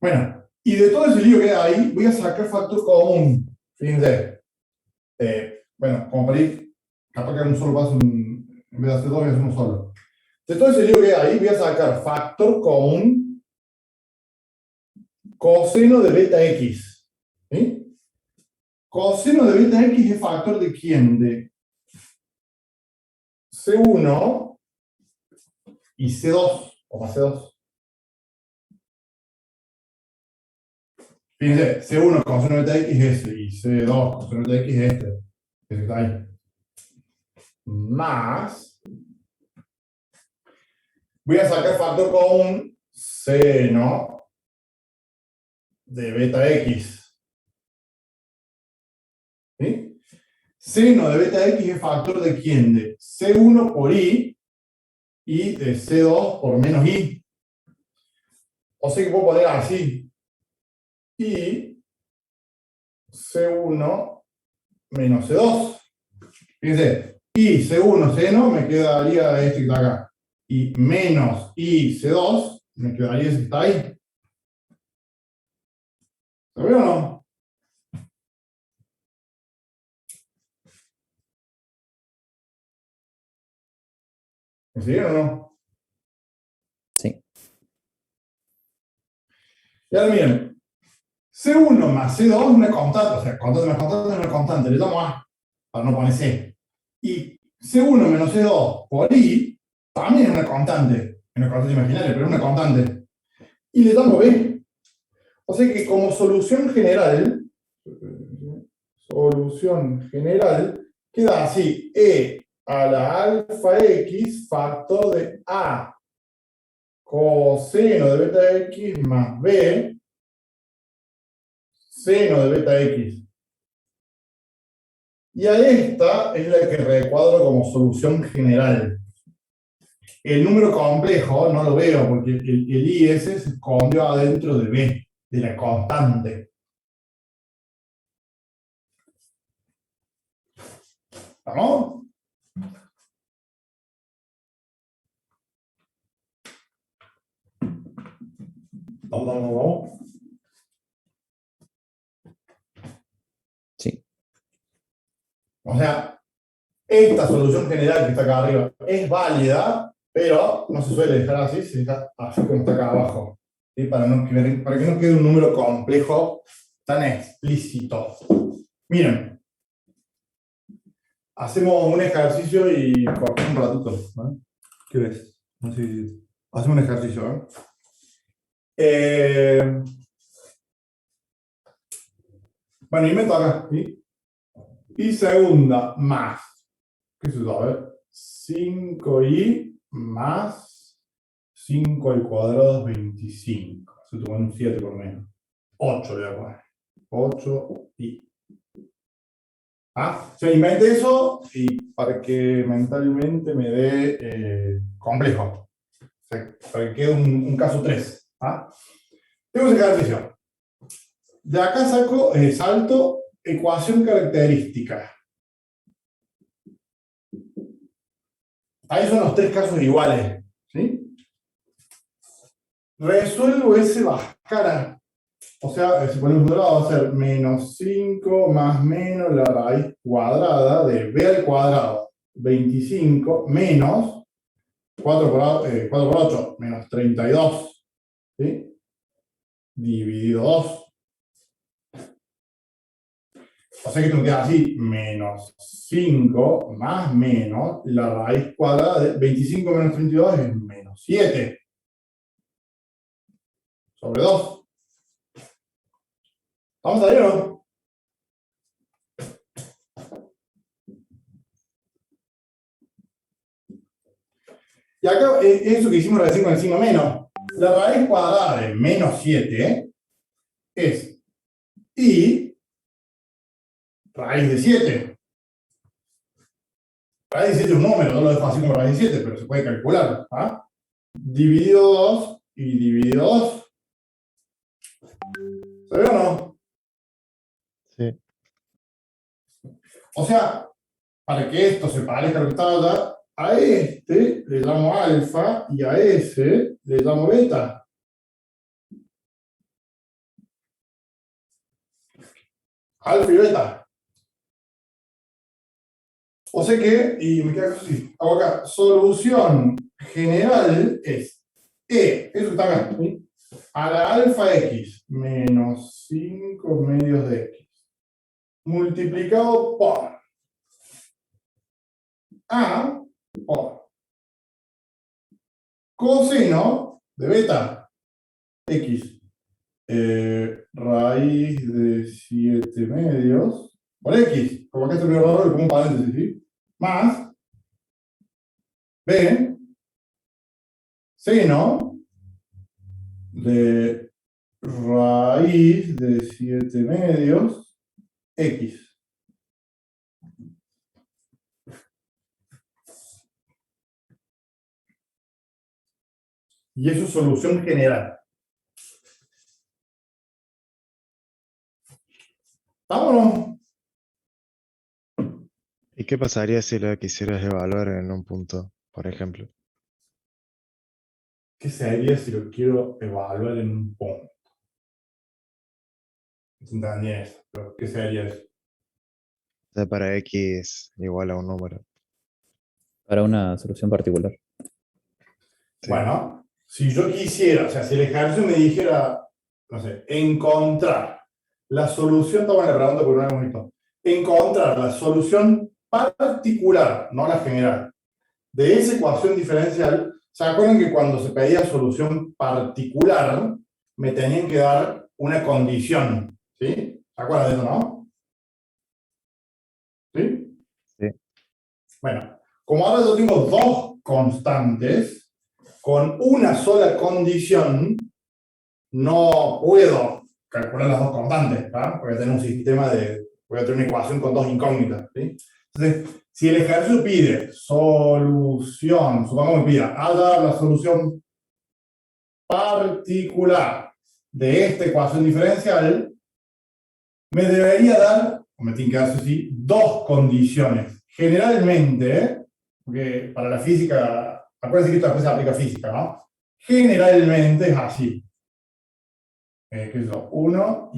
Bueno, y de todo ese lío que hay ahí, voy a sacar factor común. Fíjense. Bueno, como para ir, capaz que haga un solo paso, en vez de hacer dos, voy a hacer uno solo. De todo ese lío que hay ahí, voy a sacar factor común coseno de beta x. ¿Sí? Coseno de beta x es factor de quién? De C1 y C2, o más C2. Fíjense, C1 coseno de beta x es este, y C2 coseno de beta x es este. Ese que está ahí. Más. Voy a sacar factor común seno de beta x. ¿Sí? Seno de beta x es factor de quién? De C1 por i y de C2 por menos i. O sea que puedo poner así. I C1 menos C2. Fíjense, I C1 seno me quedaría este que está acá. Y menos I C2 me quedaría ese que está ahí. ¿Lo veo o no? ¿Me siguieron o no? Sí. Y ahora miren, C1 más C2 es una constante, o sea, constante más constante es una constante, le llamo A, para no poner C. Y C1 menos C2 por I también es una constante imaginaria, pero es una constante. Y le damos B. O sea que como solución general, queda así, E a la alfa X factor de A coseno de beta X más B seno de beta X. Y a esta es la que recuadro como solución general. El número complejo no lo veo porque el IS se escondió adentro de B, de la constante. ¿Vamos? Vamos. Sí. O sea, esta solución general que está acá arriba es válida, pero no se suele dejar así, se deja así como está acá abajo. ¿sí? Para que no quede un número complejo tan explícito. Miren, hacemos un ejercicio y cortamos un ratito, ¿no? ¿Qué ves? No sé si- Hacemos un ejercicio, bueno, y meto acá, ¿sí? Y segunda más, ¿qué es eso? A ver, 5i más 5 al cuadrado es 25. Se toma un 7 por menos. 8 le voy a poner. 8i. O sea, inventé eso y para que mentalmente me dé complejo. O sea, para que quede un caso 3. Tengo ese ejercicio. De acá salto ecuación característica. Ahí son los 3 casos iguales. ¿Sí? Resuelvo ese báscara. O sea, si ponemos un lado va a ser menos 5 más menos la raíz cuadrada de b al cuadrado, 25, menos 4 por 8, menos 32. ¿Sí? Dividido 2. O sea que esto me queda así, menos 5 más menos la raíz cuadrada de 25 menos 32 es menos 7. Sobre 2. ¿Vamos a ver o no? Y acá eso que hicimos recién con el signo menos. La raíz cuadrada de menos 7 es i raíz de 7. Raíz de 7 es un número, no lo dejo así como raíz de 7, pero se puede calcular. Dividido 2 y dividido 2. ¿Se ve o no? Sí. O sea, para que esto se parezca a lo que estaba allá, a este le llamo alfa y a ese le llamo beta. Alfa y beta. O sea que, y me queda así, hago acá, solución general es E, eso que está acá, ¿sí? A la alfa x menos 5 medios de x multiplicado por A por coseno de beta x raíz de 7 medios por x, como acá está el primer valor, como un paréntesis, ¿sí? Más b seno de raíz de 7 medios x. Y eso es solución general. ¿Estamos? ¿Y qué pasaría si la quisieras evaluar en un punto, por ejemplo? ¿Qué sería si lo quiero evaluar en un punto? No entendí eso, pero ¿qué sería eso? O sea, para x igual a un número. Para una solución particular. Sí. Bueno, si yo quisiera, o sea, si el ejercicio me dijera, no sé, encontrar la solución, estamos en la pregunta porque no hemos visto, encontrar la solución particular, no la general, de esa ecuación diferencial. ¿Se acuerdan que cuando se pedía solución particular, me tenían que dar una condición? ¿Sí? ¿Se acuerdan de eso, no? ¿Sí? Sí. Bueno, como ahora yo tengo dos constantes, con una sola condición, no puedo calcular las dos constantes, ¿verdad? Voy a tener un sistema voy a tener una ecuación con dos incógnitas, ¿sí? Entonces, si el ejercicio pide solución, supongamos que pida, haya la solución particular de esta ecuación diferencial, me debería dar, o me tiene que dar así, dos condiciones. Generalmente, porque para la física, acuérdense que esto después se aplica a física, ¿no? Generalmente es así. ¿Qué es eso? 1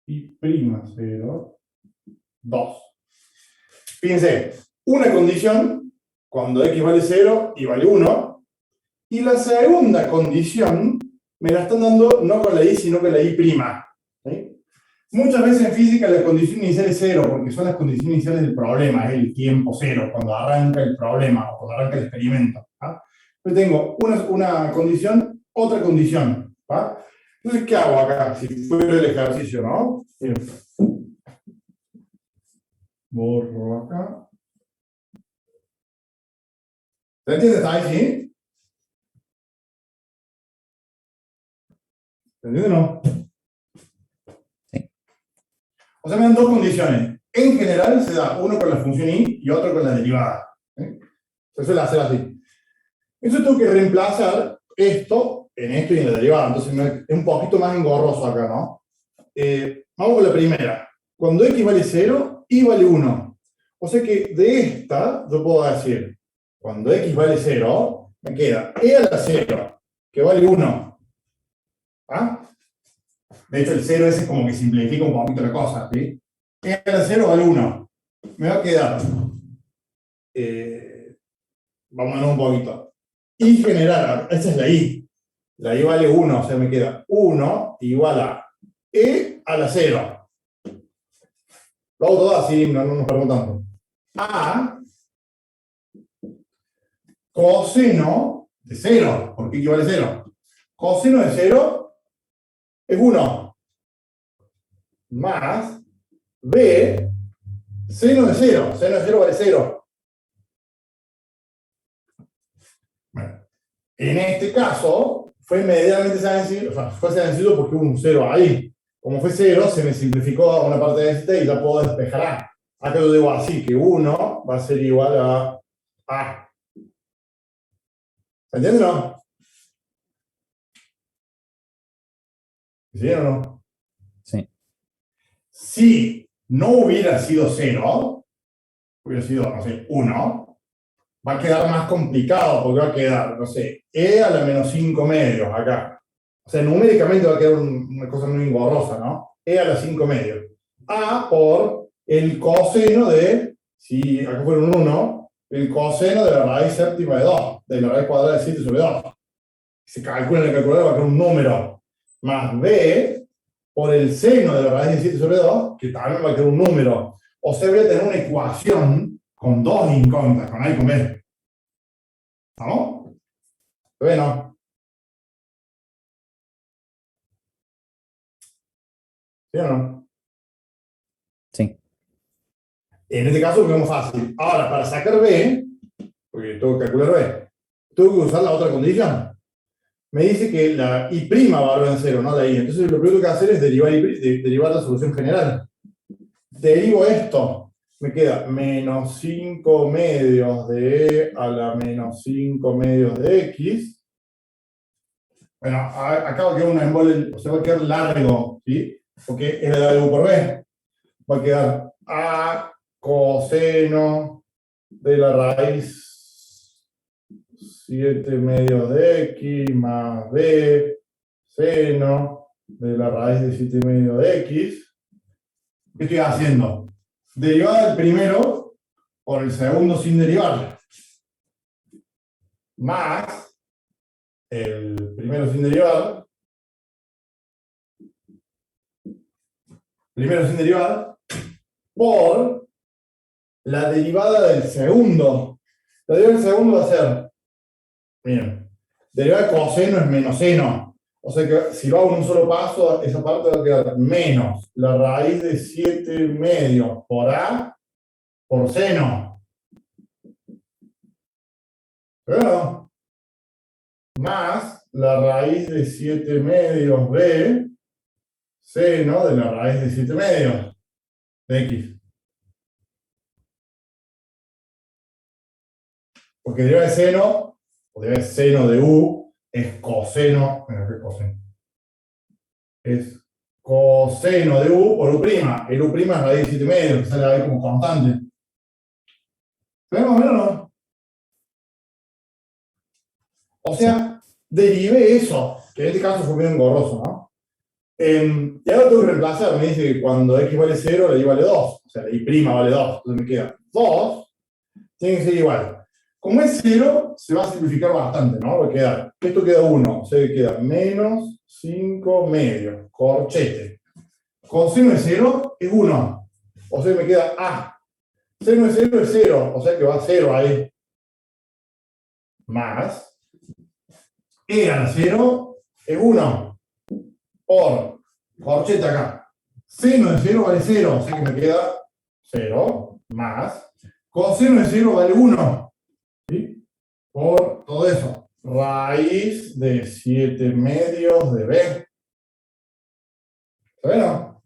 y prima 0, 2. Fíjense, una condición cuando x vale 0 y vale 1, y la segunda condición me la están dando no con la I, sino con la I'. ¿Sí? Muchas veces en física la condición inicial es cero, porque son las condiciones iniciales del problema, es el tiempo cero, cuando arranca el problema o cuando arranca el experimento. ¿Ah? Entonces tengo una condición, otra condición. ¿Ah? Entonces, ¿qué hago acá? Si fuera el ejercicio, ¿no? Miren. Borro acá. ¿Se entiende? ¿Está ahí? ¿Sí? ¿Se entiende o no? Sí. O sea, me dan dos condiciones. En general se da uno con la función i y otro con la derivada. Se suele hacer así. Entonces tengo que reemplazar esto en esto y en la derivada. Entonces es un poquito más engorroso acá, ¿no? Vamos con la primera. Cuando x vale 0, y vale 1. O sea que de esta yo puedo decir, cuando x vale 0, me queda e a la 0, que vale 1. ¿Ah? De hecho, el 0 ese es como que simplifica un poquito la cosa, ¿sí? E a la 0 vale 1. Me va a quedar, vamos a ver un poquito, y generar, esa es la i. La i vale 1, o sea, me queda 1 igual a e a la 0. Lo hago todo así, no nos perdemos tanto. A coseno de 0, porque x vale 0. Coseno de 0 es 1. Más b seno de 0. Seno de 0 vale 0. Bueno, en este caso fue medianamente sencillo, o sea, fue sencillo porque hubo un 0 ahí. Como fue 0, se me simplificó a una parte de esta y ya puedo despejar A. Acá lo digo así, que 1 va a ser igual a A. ¿Se entiende o no? ¿Sí o no? Sí. Si no hubiera sido 0, hubiera sido, no sé, 1, va a quedar más complicado porque va a quedar, no sé, e a la menos 5 medios acá. O sea, numéricamente va a quedar una cosa muy engorrosa, ¿no? E a la 5 medios. A por el coseno de, si acá fuera un 1, el coseno de la raíz séptima de 2, de la raíz cuadrada de 7 sobre 2. Se calcula en el calculador, va a quedar un número, más b por el seno de la raíz de 7 sobre 2, que también va a quedar un número. O sea, voy a tener una ecuación con dos incógnitas, con A y con B. ¿Estamos? Bueno. ¿Sí o no? Sí. En este caso, es fácil. Ahora, para sacar B, porque tengo que calcular B, tengo que usar la otra condición. Me dice que la I' va en 0, no la I. Entonces, lo primero que tengo que hacer es derivar la solución general. Derivo esto. Me queda menos 5 medios de E a la menos 5 medios de X. Bueno, acá va a quedar una embole, o sea, va a quedar largo, ¿sí? Porque es la de U por B. Va a quedar A coseno de la raíz 7 medios de X más B seno de la raíz de 7 medios de X. ¿Qué estoy haciendo? Derivada del primero por el segundo sin derivar. Más el primero sin derivar. Primero sin derivar. Por la derivada del segundo. La derivada del segundo va a ser, miren, derivada de coseno es menos seno. O sea que si lo hago en un solo paso, esa parte va a quedar menos la raíz de 7 medios por A por seno. ¿Pero? Más la raíz de 7 medios B seno de la raíz de 7 medios de X. Porque deriva de seno, o deriva de seno de U, es coseno, ¿qué coseno? Es coseno de U por U'. El U' es raíz de 7 medios, que sale ahí como constante. ¿Sabemos o no? O sea, derivé eso, que en este caso fue medio engorroso, ¿no? Y ahora tengo que reemplazar, me dice que cuando X vale 0, la Y vale 2. O sea, la Y' vale 2. Entonces me queda 2, tiene que ser igual. Como es 0, se va a simplificar bastante, ¿no? Va a quedar, esto queda 1, o sea que queda menos 5 medios, corchete. Coseno de 0 es 1, o sea que me queda A. Seno de 0 es 0, o sea que va 0 ahí. Más, E a la 0 es 1, por corchete acá. Seno de 0 vale 0, o sea que me queda 0, más. Coseno de 0 vale 1. ¿Sí? Por todo eso. Raíz de 7 medios de B. ¿Está bien, no?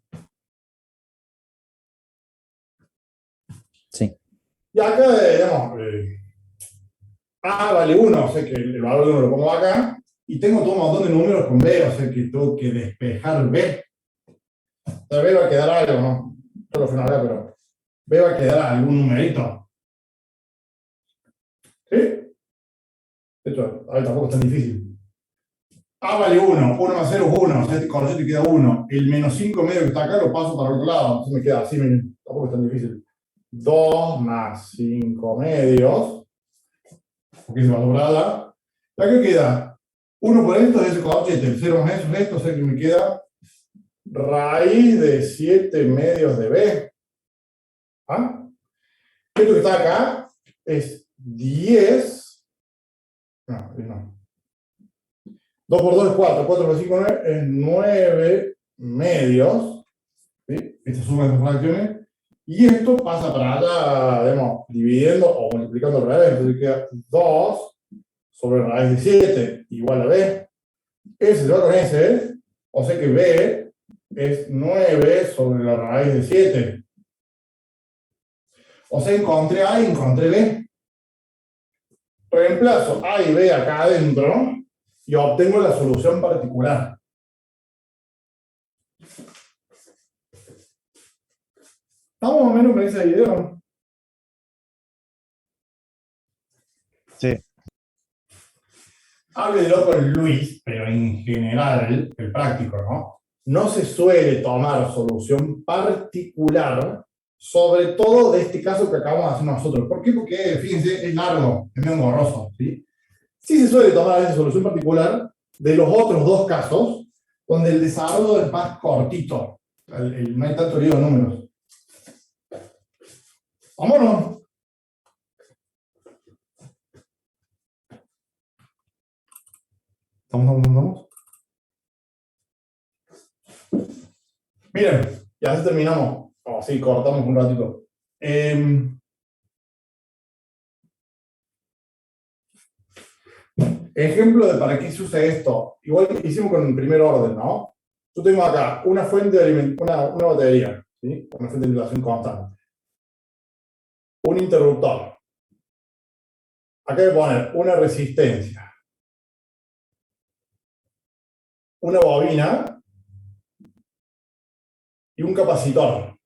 Sí. Y acá, digamos, A vale 1, o sea que el valor de 1 lo pongo acá. Y tengo todo un montón de números con B, o sea que tengo que despejar B. La B va a quedar algo, ¿no? Yo lo frenaré, pero B va a quedar algún numerito. ¿Sí? De hecho, a ver, tampoco es tan difícil. A vale 1, 1 más 0 es 1, o sea, este corchete queda 1. El menos 5 medio que está acá lo paso para el otro lado, entonces me queda así, tampoco es tan difícil. 2 más 5 medios, porque se va a doblar. ¿Ya qué queda? 1 por esto es ese corchete, el 0 más eso es esto, o sea que me queda raíz de 7 medios de B. ¿Ah? Esto que está acá es 10. No. 2 por 2 es 4, 4 por 5 es 9 medios. ¿Sí? Esta suma de fracciones. Y esto pasa para allá, digamos, dividiendo o multiplicando al revés. Entonces queda 2 sobre raíz de 7 igual a B. Ese se va con ese, o sea que B es 9 sobre la raíz de 7. O sea, encontré A y encontré B. Reemplazo A y B acá adentro y obtengo la solución particular. ¿Estamos más o menos con esa idea? Sí, Háblelo con Luis, pero en general, el práctico, ¿no? No se suele tomar solución particular, sobre todo de este caso que acabamos de hacer nosotros. ¿Por qué? Porque, fíjense, es largo, es medio engorroso, ¿sí? Sí se suele tomar esa solución particular de los otros dos casos, donde el desarrollo es más cortito, no hay tanto lío de números. Vámonos. ¿Estamos? Miren, ya se terminamos. Oh, sí, cortamos un ratito. Ejemplo de para qué se usa esto. Igual que hicimos con el primer orden, ¿no? Yo tengo acá una fuente de alimentación, una batería, ¿sí? Una fuente de alimentación constante. Un interruptor. Acá voy a poner una resistencia. Una bobina y un capacitor.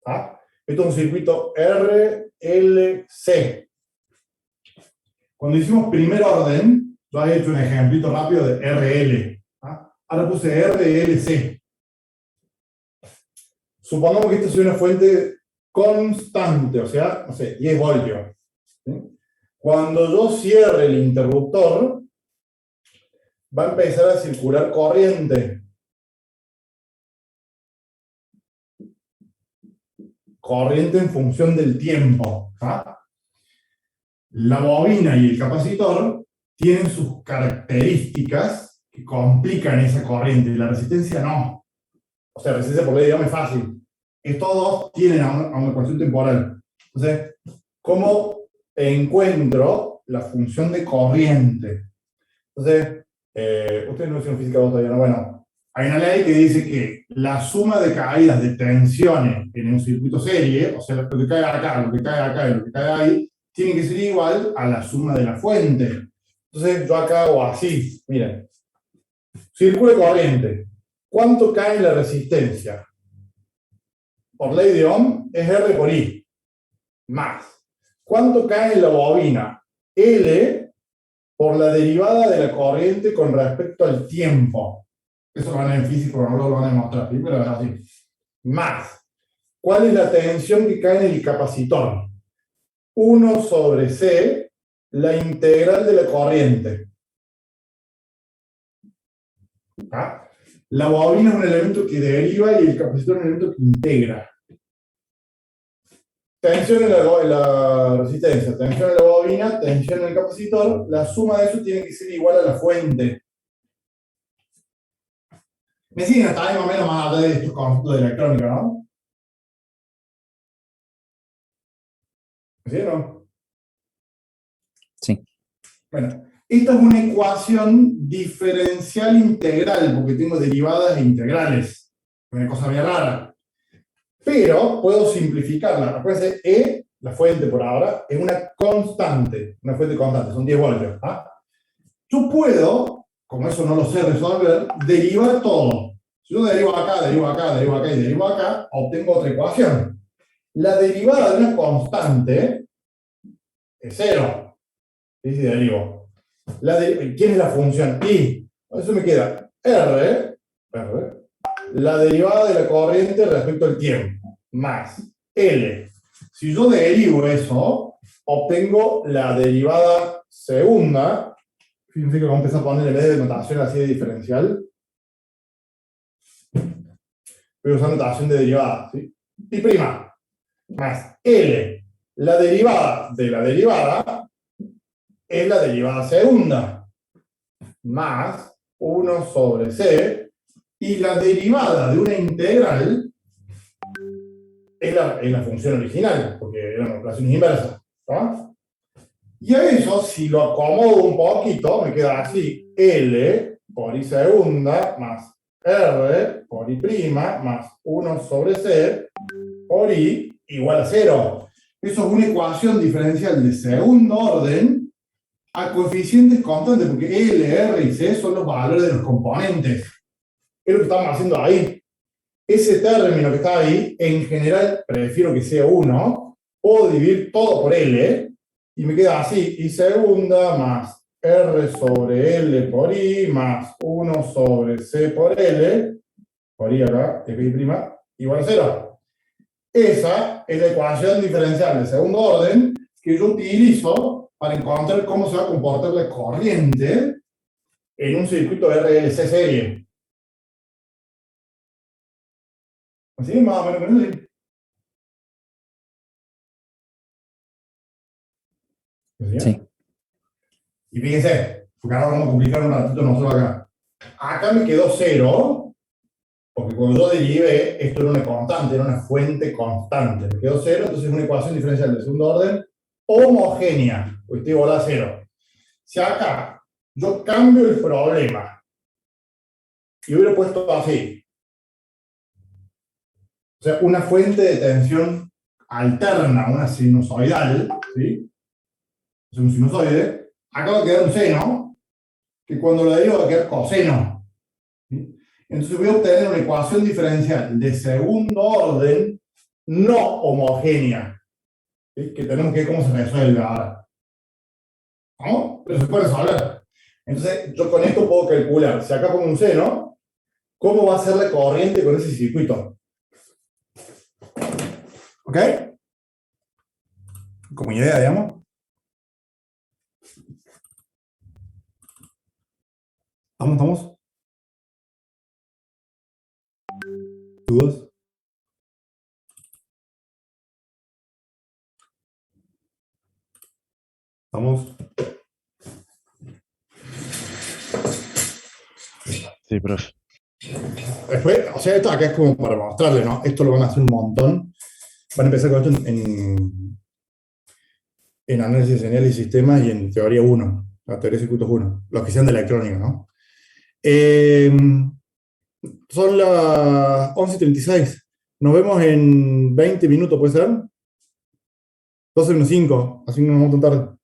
¿Ah? Esto es un circuito RLC. Cuando hicimos primer orden, yo había hecho un ejemplito rápido de RL. ¿Ah? Ahora puse RLC. Supongamos que esta es una fuente constante, o sea, no sé, 10 voltios. ¿Sí? Cuando yo cierre el interruptor, va a empezar a circular corriente. Corriente en función del tiempo. ¿Ah? La bobina y el capacitor tienen sus características que complican esa corriente, y la resistencia no. O sea, resistencia por ley, digamos, es fácil. Estos dos tienen a una ecuación temporal. Entonces, ¿cómo encuentro la función de corriente? Entonces, ustedes no hicieron física todavía, ¿no? Bueno, hay una ley que dice que la suma de caídas de tensiones en un circuito serie, o sea, lo que cae acá, lo que cae acá y lo que cae ahí, tiene que ser igual a la suma de la fuente. Entonces, yo acá hago así, miren. Circula corriente. ¿Cuánto cae en la resistencia? Por ley de Ohm es R por I. Más. ¿Cuánto cae en la bobina? L por la derivada de la corriente con respecto al tiempo. Eso lo van a ver en físico, no lo van a demostrar, ¿sí? Pero es así. Más. ¿Cuál es la tensión que cae en el capacitor? 1 sobre C, la integral de la corriente. ¿Ah? La bobina es un elemento que deriva y el capacitor es un elemento que integra. Tensión en la resistencia, tensión en la bobina, tensión en el capacitor, la suma de eso tiene que ser igual a la fuente. Me siguen hasta ahí más o menos más allá de estos conceptos de electrónica, ¿no? ¿Sí o no? Sí. Bueno, esta es una ecuación diferencial integral, porque tengo derivadas e integrales. Una cosa bien rara. Pero puedo simplificarla. Acuérdense, E, la fuente por ahora, es una constante. Una fuente constante, son 10 voltios. ¿Ah? Yo puedo, como eso no lo sé resolver, derivar todo. Si yo derivo acá, derivo acá, derivo acá y derivo acá, obtengo otra ecuación. La derivada de una constante es 0. ¿Sí? Si derivo. ¿Quién es la función? I. Eso me queda R, la derivada de la corriente respecto al tiempo, más L. Si yo derivo eso, obtengo la derivada segunda. Fíjense que vamos a empezar a poner en vez de notación así de diferencial. Voy a usar notación de derivada, ¿sí? Y prima, más L. La derivada de la derivada es la derivada segunda, más 1 sobre C, y la derivada de una integral es la función original, porque eran operaciones inversas. ¿Tá? Y a eso, si lo acomodo un poquito, me queda así: L por I segunda más R por I prima más 1 sobre C por I igual a 0. Eso es una ecuación diferencial de segundo orden a coeficientes constantes, porque L, R y C son los valores de los componentes. Es lo que estamos haciendo ahí. Ese término que está ahí, en general, prefiero que sea 1. Puedo dividir todo por L, y me queda así: I segunda más R sobre L por I más 1 sobre C por L, por I acá, I prima, igual a 0. Esa es la ecuación diferencial de segundo orden que yo utilizo para encontrar cómo se va a comportar la corriente en un circuito RLC serie. ¿Así? Más o menos así. Sí. Y fíjense, porque ahora vamos a complicar un ratito nosotros acá. Acá me quedó 0, porque cuando yo derivé, esto era una constante, era una fuente constante. Me quedó 0, entonces es una ecuación diferencial de segundo orden homogénea, pues estoy igual a 0. Si acá yo cambio el problema y hubiera puesto así, o sea, una fuente de tensión alterna, una sinusoidal, ¿sí? Es un sinusoide, acá va a quedar un seno, que cuando lo derivo va a quedar coseno. ¿Sí? Entonces voy a obtener una ecuación diferencial de segundo orden no homogénea, ¿sí? Que tenemos que ver cómo se resuelve ahora. ¿No? Pero se puede resolver. Entonces yo con esto puedo calcular, si acá pongo un seno, cómo va a ser la corriente con ese circuito. ¿Ok? Como idea, digamos. ¿Estamos? ¿Dudas? ¿Estamos? Sí, profe. Después, o sea, esto acá es como para mostrarle, ¿no? Esto lo van a hacer un montón. Van a empezar con esto en análisis de señales y sistemas y en teoría 1, la teoría de circuitos 1, los que sean de electrónica, ¿no? Son las 11:36. Nos vemos en 20 minutos, ¿puede ser? 12:05, así no nos vamos tan tarde.